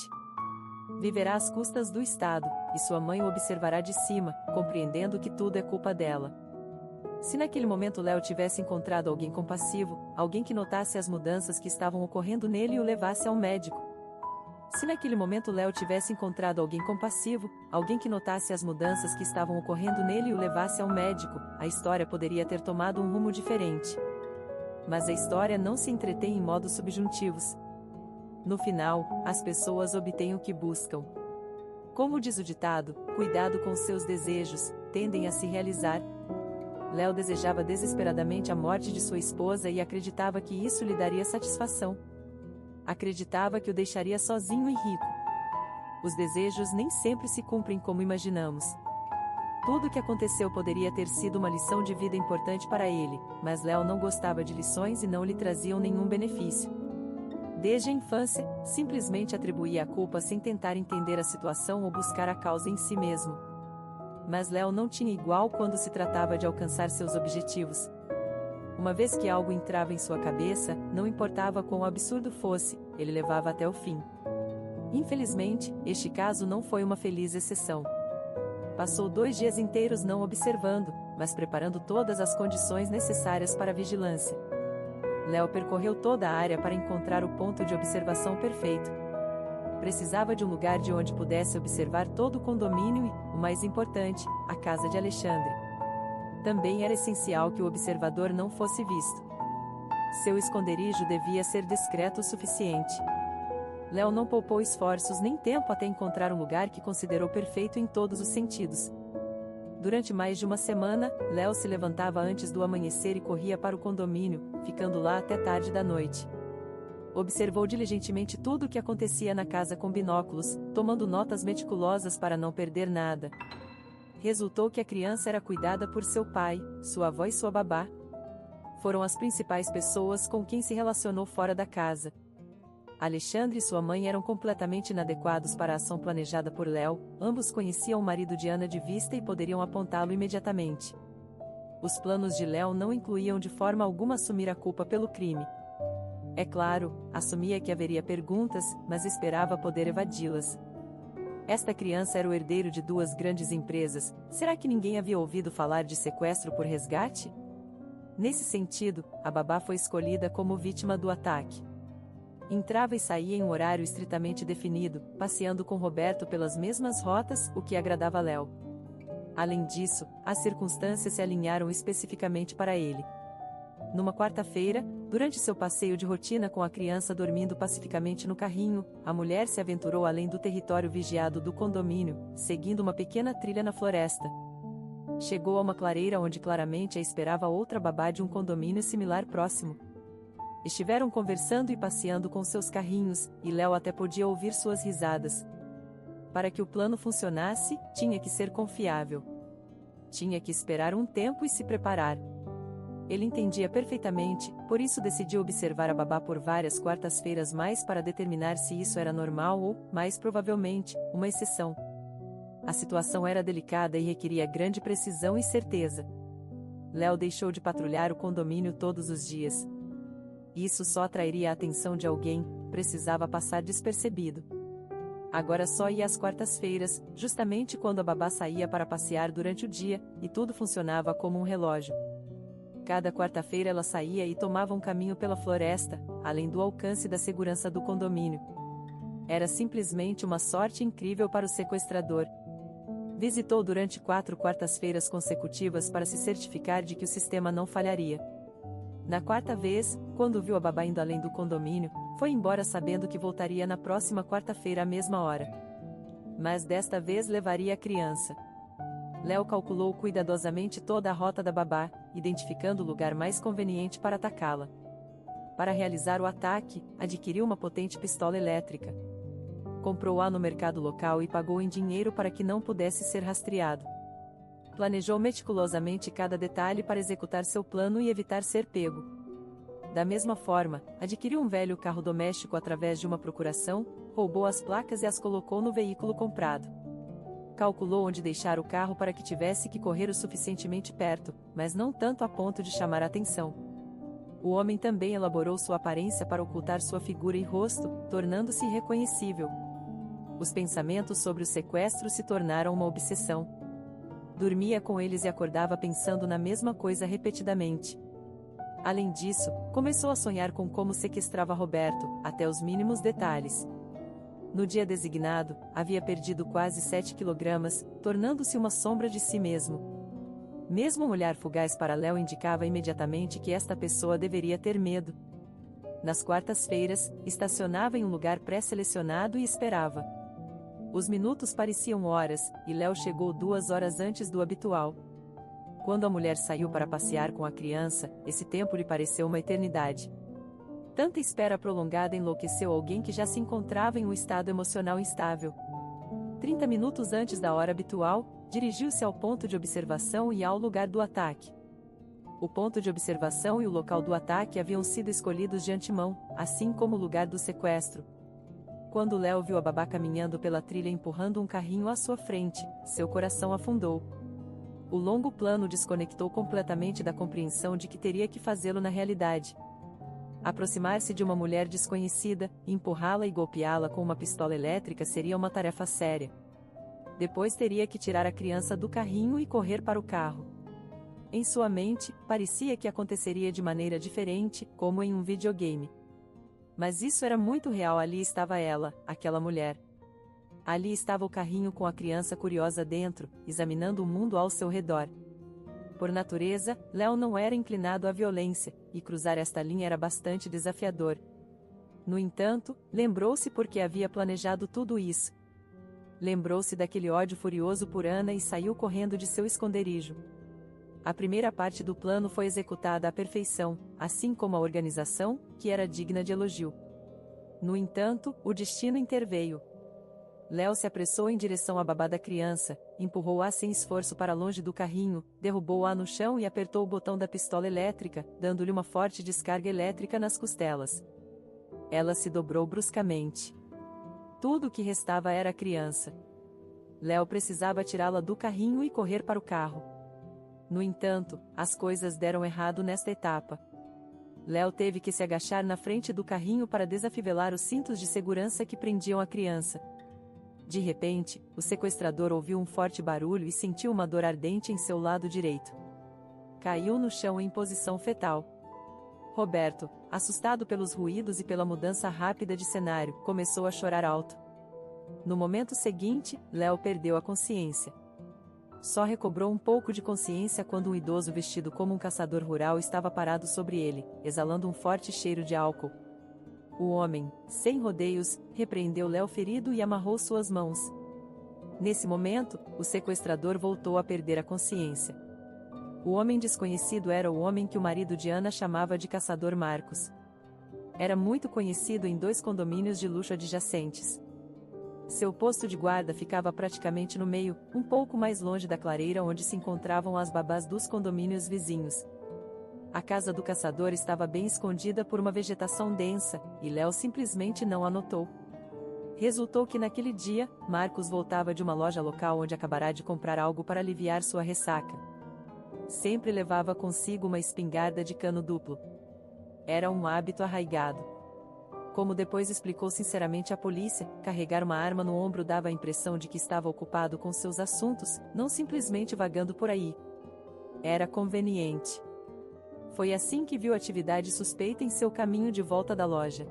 Viverá às custas do Estado, e sua mãe o observará de cima, compreendendo que tudo é culpa dela. Se naquele momento Léo tivesse encontrado alguém compassivo, alguém que notasse as mudanças que estavam ocorrendo nele e o levasse ao médico. Se naquele momento Léo tivesse encontrado alguém compassivo, alguém que notasse as mudanças que estavam ocorrendo nele e o levasse ao médico, a história poderia ter tomado um rumo diferente. Mas a história não se entretém em modos subjuntivos. No final, as pessoas obtêm o que buscam. Como diz o ditado, cuidado com seus desejos, tendem a se realizar. Léo desejava desesperadamente a morte de sua esposa e acreditava que isso lhe daria satisfação. Acreditava que o deixaria sozinho e rico. Os desejos nem sempre se cumprem como imaginamos. Tudo o que aconteceu poderia ter sido uma lição de vida importante para ele, mas Léo não gostava de lições e não lhe traziam nenhum benefício. Desde a infância, simplesmente atribuía a culpa sem tentar entender a situação ou buscar a causa em si mesmo. Mas Léo não tinha igual quando se tratava de alcançar seus objetivos. Uma vez que algo entrava em sua cabeça, não importava quão absurdo fosse, ele levava até o fim. Infelizmente, este caso não foi uma feliz exceção. Passou 2 dias inteiros não observando, mas preparando todas as condições necessárias para a vigilância. Léo percorreu toda a área para encontrar o ponto de observação perfeito. Precisava de um lugar de onde pudesse observar todo o condomínio e, o mais importante, a casa de Alexandre. Também era essencial que o observador não fosse visto. Seu esconderijo devia ser discreto o suficiente. Léo não poupou esforços nem tempo até encontrar um lugar que considerou perfeito em todos os sentidos. Durante mais de uma semana, Léo se levantava antes do amanhecer e corria para o condomínio, ficando lá até tarde da noite. Observou diligentemente tudo o que acontecia na casa com binóculos, tomando notas meticulosas para não perder nada. Resultou que a criança era cuidada por seu pai, sua avó e sua babá. Foram as principais pessoas com quem se relacionou fora da casa. Alexandre e sua mãe eram completamente inadequados para a ação planejada por Léo, ambos conheciam o marido de Ana de vista e poderiam apontá-lo imediatamente. Os planos de Léo não incluíam de forma alguma assumir a culpa pelo crime. É claro, assumia que haveria perguntas, mas esperava poder evadi-las. Esta criança era o herdeiro de duas grandes empresas. Será que ninguém havia ouvido falar de sequestro por resgate? Nesse sentido, a babá foi escolhida como vítima do ataque. Entrava e saía em um horário estritamente definido, passeando com Roberto pelas mesmas rotas, o que agradava a Léo. Além disso, as circunstâncias se alinharam especificamente para ele. Numa quarta-feira, durante seu passeio de rotina com a criança dormindo pacificamente no carrinho, a mulher se aventurou além do território vigiado do condomínio, seguindo uma pequena trilha na floresta. Chegou a uma clareira onde claramente a esperava outra babá de um condomínio similar próximo. Estiveram conversando e passeando com seus carrinhos, e Léo até podia ouvir suas risadas. Para que o plano funcionasse, tinha que ser confiável. Tinha que esperar um tempo e se preparar. Ele entendia perfeitamente, por isso decidiu observar a babá por várias quartas-feiras mais para determinar se isso era normal ou, mais provavelmente, uma exceção. A situação era delicada e requeria grande precisão e certeza. Léo deixou de patrulhar o condomínio todos os dias. Isso só atrairia a atenção de alguém, precisava passar despercebido. Agora só ia às quartas-feiras, justamente quando a babá saía para passear durante o dia, e tudo funcionava como um relógio. Cada quarta-feira ela saía e tomava um caminho pela floresta, além do alcance da segurança do condomínio. Era simplesmente uma sorte incrível para o sequestrador. Visitou durante 4 quartas-feiras consecutivas para se certificar de que o sistema não falharia. Na quarta vez, quando viu a babá indo além do condomínio, foi embora sabendo que voltaria na próxima quarta-feira à mesma hora. Mas desta vez levaria a criança. Léo calculou cuidadosamente toda a rota da babá, identificando o lugar mais conveniente para atacá-la. Para realizar o ataque, adquiriu uma potente pistola elétrica. Comprou-a no mercado local e pagou em dinheiro para que não pudesse ser rastreado. Planejou meticulosamente cada detalhe para executar seu plano e evitar ser pego. Da mesma forma, adquiriu um velho carro doméstico através de uma procuração, roubou as placas e as colocou no veículo comprado. Calculou onde deixar o carro para que tivesse que correr o suficientemente perto, mas não tanto a ponto de chamar a atenção. O homem também elaborou sua aparência para ocultar sua figura e rosto, tornando-se irreconhecível. Os pensamentos sobre o sequestro se tornaram uma obsessão. Dormia com eles e acordava pensando na mesma coisa repetidamente. Além disso, começou a sonhar com como sequestrava Roberto, até os mínimos detalhes. No dia designado, havia perdido quase 7 quilogramas, tornando-se uma sombra de si mesmo. Mesmo um olhar fugaz para Léo indicava imediatamente que esta pessoa deveria ter medo. Nas quartas-feiras, estacionava em um lugar pré-selecionado e esperava. Os minutos pareciam horas, e Léo chegou 2 horas antes do habitual. Quando a mulher saiu para passear com a criança, esse tempo lhe pareceu uma eternidade. Tanta espera prolongada enlouqueceu alguém que já se encontrava em um estado emocional instável. 30 minutos antes da hora habitual, dirigiu-se ao ponto de observação e ao lugar do ataque. O ponto de observação e o local do ataque haviam sido escolhidos de antemão, assim como o lugar do sequestro. Quando Léo viu a babá caminhando pela trilha empurrando um carrinho à sua frente, seu coração afundou. O longo plano desconectou completamente da compreensão de que teria que fazê-lo na realidade. Aproximar-se de uma mulher desconhecida, empurrá-la e golpeá-la com uma pistola elétrica seria uma tarefa séria. Depois teria que tirar a criança do carrinho e correr para o carro. Em sua mente, parecia que aconteceria de maneira diferente, como em um videogame. Mas isso era muito real. Ali estava ela, aquela mulher. Ali estava o carrinho com a criança curiosa dentro, examinando o mundo ao seu redor. Por natureza, Léo não era inclinado à violência, e cruzar esta linha era bastante desafiador. No entanto, lembrou-se por que havia planejado tudo isso. Lembrou-se daquele ódio furioso por Ana e saiu correndo de seu esconderijo. A primeira parte do plano foi executada à perfeição, assim como a organização, que era digna de elogio. No entanto, o destino interveio. Léo se apressou em direção à babá da criança, empurrou-a sem esforço para longe do carrinho, derrubou-a no chão e apertou o botão da pistola elétrica, dando-lhe uma forte descarga elétrica nas costelas. Ela se dobrou bruscamente. Tudo o que restava era a criança. Léo precisava tirá-la do carrinho e correr para o carro. No entanto, as coisas deram errado nesta etapa. Léo teve que se agachar na frente do carrinho para desafivelar os cintos de segurança que prendiam a criança. De repente, o sequestrador ouviu um forte barulho e sentiu uma dor ardente em seu lado direito. Caiu no chão em posição fetal. Roberto, assustado pelos ruídos e pela mudança rápida de cenário, começou a chorar alto. No momento seguinte, Léo perdeu a consciência. Só recobrou um pouco de consciência quando um idoso vestido como um caçador rural estava parado sobre ele, exalando um forte cheiro de álcool. O homem, sem rodeios, repreendeu Léo ferido e amarrou suas mãos. Nesse momento, o sequestrador voltou a perder a consciência. O homem desconhecido era o homem que o marido de Ana chamava de Caçador Marcos. Era muito conhecido em 2 condomínios de luxo adjacentes. Seu posto de guarda ficava praticamente no meio, um pouco mais longe da clareira onde se encontravam as babás dos condomínios vizinhos. A casa do caçador estava bem escondida por uma vegetação densa, e Léo simplesmente não a notou. Resultou que naquele dia, Marcos voltava de uma loja local onde acabara de comprar algo para aliviar sua ressaca. Sempre levava consigo uma espingarda de cano duplo. Era um hábito arraigado. Como depois explicou sinceramente à polícia, carregar uma arma no ombro dava a impressão de que estava ocupado com seus assuntos, não simplesmente vagando por aí. Era conveniente. Foi assim que viu atividade suspeita em seu caminho de volta da loja.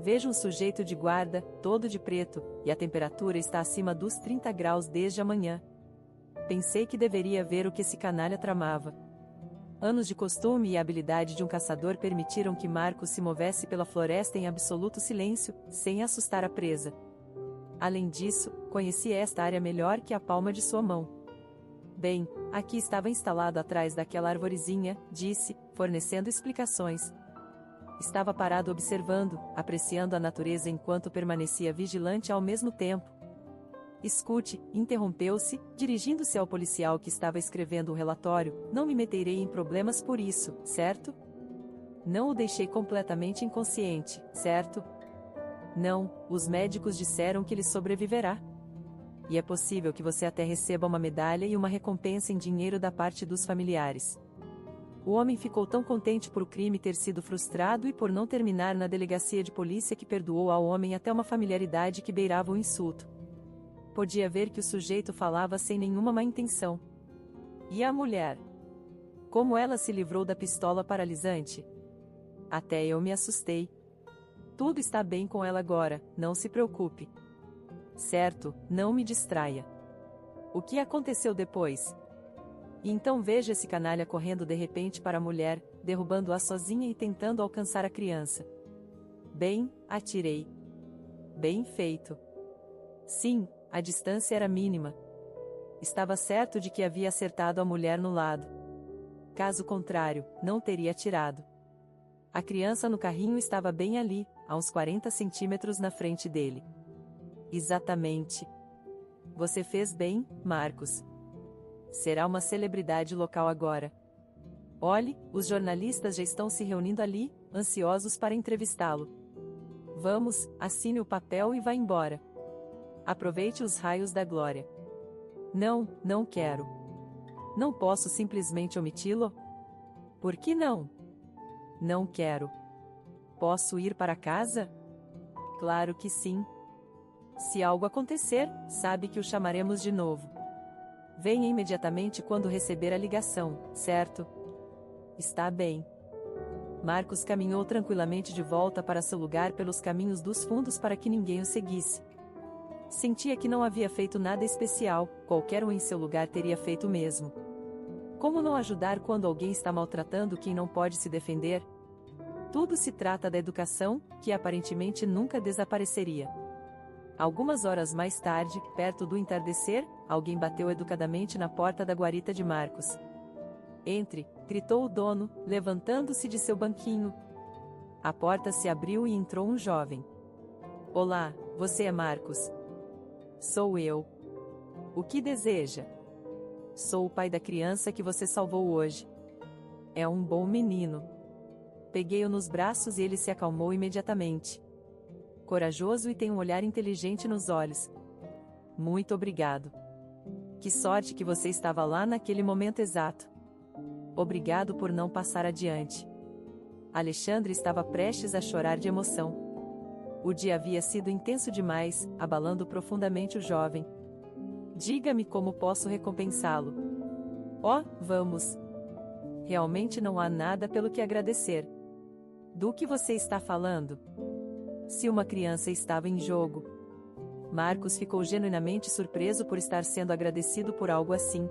Vejo um sujeito de guarda, todo de preto, e a temperatura está acima dos 30 graus desde a manhã. Pensei que deveria ver o que esse canalha tramava. Anos de costume e habilidade de um caçador permitiram que Marcos se movesse pela floresta em absoluto silêncio, sem assustar a presa. Além disso, conhecia esta área melhor que a palma de sua mão. Bem, aqui estava instalado atrás daquela arvorezinha, disse, fornecendo explicações. Estava parado observando, apreciando a natureza enquanto permanecia vigilante ao mesmo tempo. Escute, interrompeu-se, dirigindo-se ao policial que estava escrevendo o relatório, não me meterei em problemas por isso, certo? Não o deixei completamente inconsciente, certo? Não, os médicos disseram que ele sobreviverá. E é possível que você até receba uma medalha e uma recompensa em dinheiro da parte dos familiares. O homem ficou tão contente por o crime ter sido frustrado e por não terminar na delegacia de polícia que perdoou ao homem até uma familiaridade que beirava o insulto. Podia ver que o sujeito falava sem nenhuma má intenção. E a mulher? Como ela se livrou da pistola paralisante? Até eu me assustei. Tudo está bem com ela agora, não se preocupe. Certo, não me distraia. O que aconteceu depois? E então veja esse canalha correndo de repente para a mulher, derrubando-a sozinha e tentando alcançar a criança. Bem, atirei. Bem feito. Sim, a distância era mínima. Estava certo de que havia acertado a mulher no lado. Caso contrário, não teria atirado. A criança no carrinho estava bem ali, a uns 40 centímetros na frente dele. Exatamente. Você fez bem, Marcos. Será uma celebridade local agora. Olhe, os jornalistas já estão se reunindo ali, ansiosos para entrevistá-lo. Vamos, assine o papel e vá embora. Aproveite os raios da glória. Não, não quero. Não posso simplesmente omiti-lo? Por que não? Não quero. Posso ir para casa? Claro que sim. Se algo acontecer, sabe que o chamaremos de novo. Venha imediatamente quando receber a ligação, certo? Está bem. Marcos caminhou tranquilamente de volta para seu lugar pelos caminhos dos fundos para que ninguém o seguisse. Sentia que não havia feito nada especial, qualquer um em seu lugar teria feito o mesmo. Como não ajudar quando alguém está maltratando quem não pode se defender? Tudo se trata da educação, que aparentemente nunca desapareceria. Algumas horas mais tarde, perto do entardecer, alguém bateu educadamente na porta da guarita de Marcos. Entre, gritou o dono, levantando-se de seu banquinho. A porta se abriu e entrou um jovem. Olá, você é Marcos? Sou eu. O que deseja? Sou o pai da criança que você salvou hoje. É um bom menino. Peguei-o nos braços e ele se acalmou imediatamente. Corajoso e tem um olhar inteligente nos olhos. Muito obrigado. Que sorte que você estava lá naquele momento exato. Obrigado por não passar adiante. Alexandre estava prestes a chorar de emoção. O dia havia sido intenso demais, abalando profundamente o jovem. Diga-me como posso recompensá-lo. Oh, vamos. Realmente não há nada pelo que agradecer. Do que você está falando? Se uma criança estava em jogo. Marcos ficou genuinamente surpreso por estar sendo agradecido por algo assim.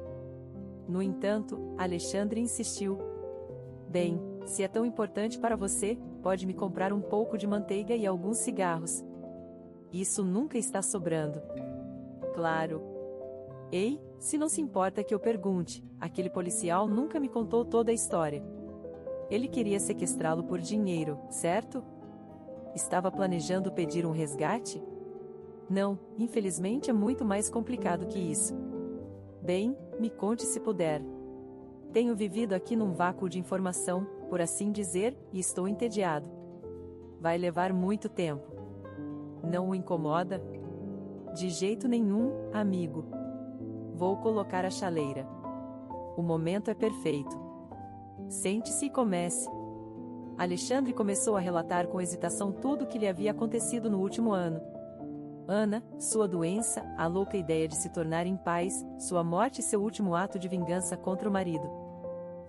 No entanto, Alexandre insistiu. Bem, se é tão importante para você, pode me comprar um pouco de manteiga e alguns cigarros. Isso nunca está sobrando. Claro. Ei, se não se importa que eu pergunte, aquele policial nunca me contou toda a história. Ele queria sequestrá-lo por dinheiro, certo? Estava planejando pedir um resgate? Não, infelizmente é muito mais complicado que isso. Bem, me conte se puder. Tenho vivido aqui num vácuo de informação, por assim dizer, e estou entediado. Vai levar muito tempo. Não o incomoda? De jeito nenhum, amigo. Vou colocar a chaleira. O momento é perfeito. Sente-se e comece. Alexandre começou a relatar com hesitação tudo o que lhe havia acontecido no último ano. Ana, sua doença, a louca ideia de se tornar em paz, sua morte e seu último ato de vingança contra o marido.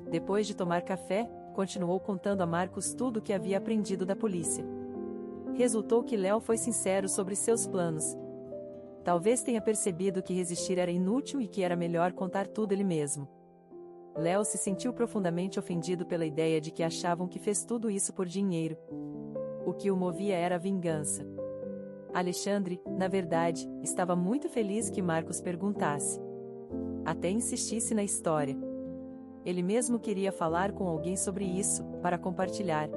Depois de tomar café, continuou contando a Marcos tudo o que havia aprendido da polícia. Resultou que Léo foi sincero sobre seus planos. Talvez tenha percebido que resistir era inútil e que era melhor contar tudo ele mesmo. Léo se sentiu profundamente ofendido pela ideia de que achavam que fez tudo isso por dinheiro. O que o movia era a vingança. Alexandre, na verdade, estava muito feliz que Marcos perguntasse. Até insistisse na história. Ele mesmo queria falar com alguém sobre isso, para compartilhar.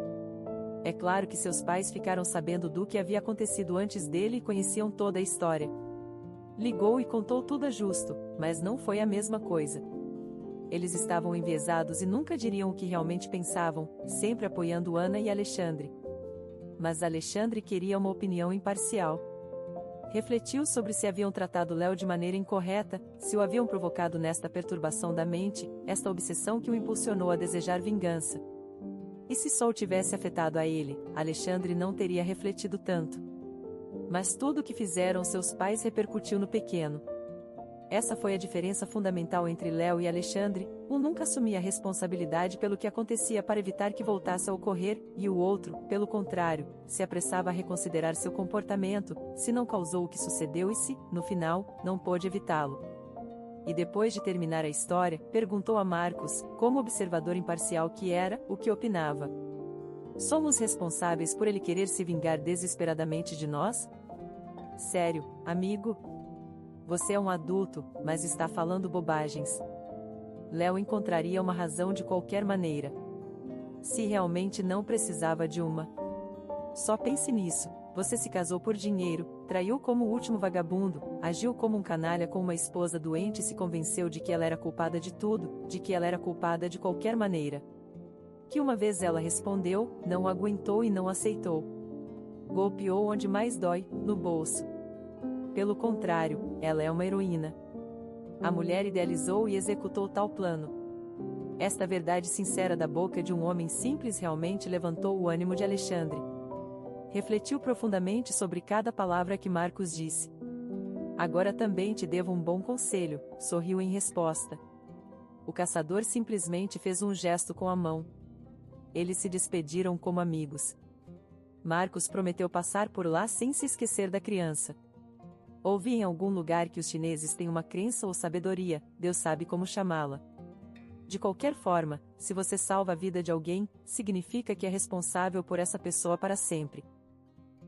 É claro que seus pais ficaram sabendo do que havia acontecido antes dele e conheciam toda a história. Ligou e contou tudo a Justo, mas não foi a mesma coisa. Eles estavam enviesados e nunca diriam o que realmente pensavam, sempre apoiando Ana e Alexandre. Mas Alexandre queria uma opinião imparcial. Refletiu sobre se haviam tratado Léo de maneira incorreta, se o haviam provocado nesta perturbação da mente, esta obsessão que o impulsionou a desejar vingança. E se só o tivesse afetado a ele, Alexandre não teria refletido tanto. Mas tudo o que fizeram seus pais repercutiu no pequeno. Essa foi a diferença fundamental entre Léo e Alexandre, um nunca assumia a responsabilidade pelo que acontecia para evitar que voltasse a ocorrer, e o outro, pelo contrário, se apressava a reconsiderar seu comportamento, se não causou o que sucedeu e se, no final, não pôde evitá-lo. E depois de terminar a história, perguntou a Marcos, como observador imparcial que era, o que opinava. Somos responsáveis por ele querer se vingar desesperadamente de nós? Sério, amigo? Você é um adulto, mas está falando bobagens. Léo encontraria uma razão de qualquer maneira. Se realmente não precisava de uma. Só pense nisso, você se casou por dinheiro, traiu como o último vagabundo, agiu como um canalha com uma esposa doente e se convenceu de que ela era culpada de tudo, de que ela era culpada de qualquer maneira. Que uma vez ela respondeu, não aguentou e não aceitou. Golpeou onde mais dói, no bolso. Pelo contrário, ela é uma heroína. A mulher idealizou e executou tal plano. Esta verdade sincera da boca de um homem simples realmente levantou o ânimo de Alexandre. Refletiu profundamente sobre cada palavra que Marcos disse. Agora também te devo um bom conselho, sorriu em resposta. O caçador simplesmente fez um gesto com a mão. Eles se despediram como amigos. Marcos prometeu passar por lá sem se esquecer da criança. Ouvi em algum lugar que os chineses têm uma crença ou sabedoria, Deus sabe como chamá-la. De qualquer forma, se você salva a vida de alguém, significa que é responsável por essa pessoa para sempre.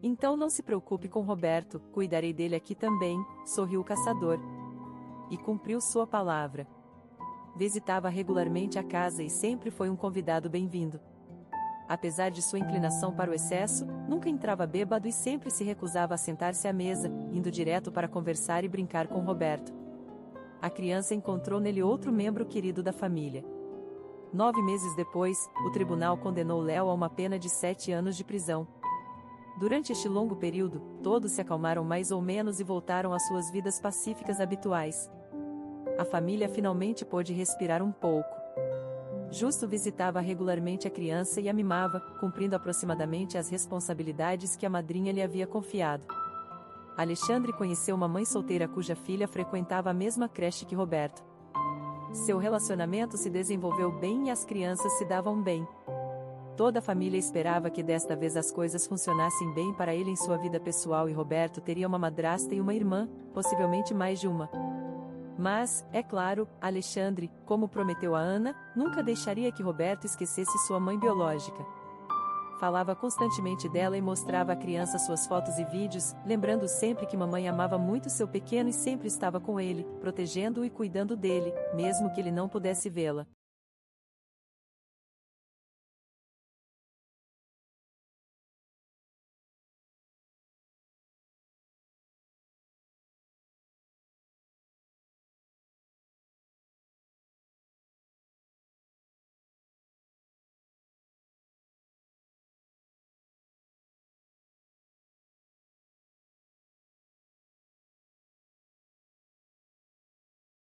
Então não se preocupe com Roberto, cuidarei dele aqui também, sorriu o caçador. E cumpriu sua palavra. Visitava regularmente a casa e sempre foi um convidado bem-vindo. Apesar de sua inclinação para o excesso, nunca entrava bêbado e sempre se recusava a sentar-se à mesa, indo direto para conversar e brincar com Roberto. A criança encontrou nele outro membro querido da família. 9 meses depois, o tribunal condenou Léo a uma pena de 7 anos de prisão. Durante este longo período, todos se acalmaram mais ou menos e voltaram às suas vidas pacíficas habituais. A família finalmente pôde respirar um pouco. Justo visitava regularmente a criança e a mimava, cumprindo aproximadamente as responsabilidades que a madrinha lhe havia confiado. Alexandre conheceu uma mãe solteira cuja filha frequentava a mesma creche que Roberto. Seu relacionamento se desenvolveu bem e as crianças se davam bem. Toda a família esperava que desta vez as coisas funcionassem bem para ele em sua vida pessoal e Roberto teria uma madrasta e uma irmã, possivelmente mais de uma. Mas, é claro, Alexandre, como prometeu a Ana, nunca deixaria que Roberto esquecesse sua mãe biológica. Falava constantemente dela e mostrava à criança suas fotos e vídeos, lembrando sempre que mamãe amava muito seu pequeno e sempre estava com ele, protegendo-o e cuidando dele, mesmo que ele não pudesse vê-la.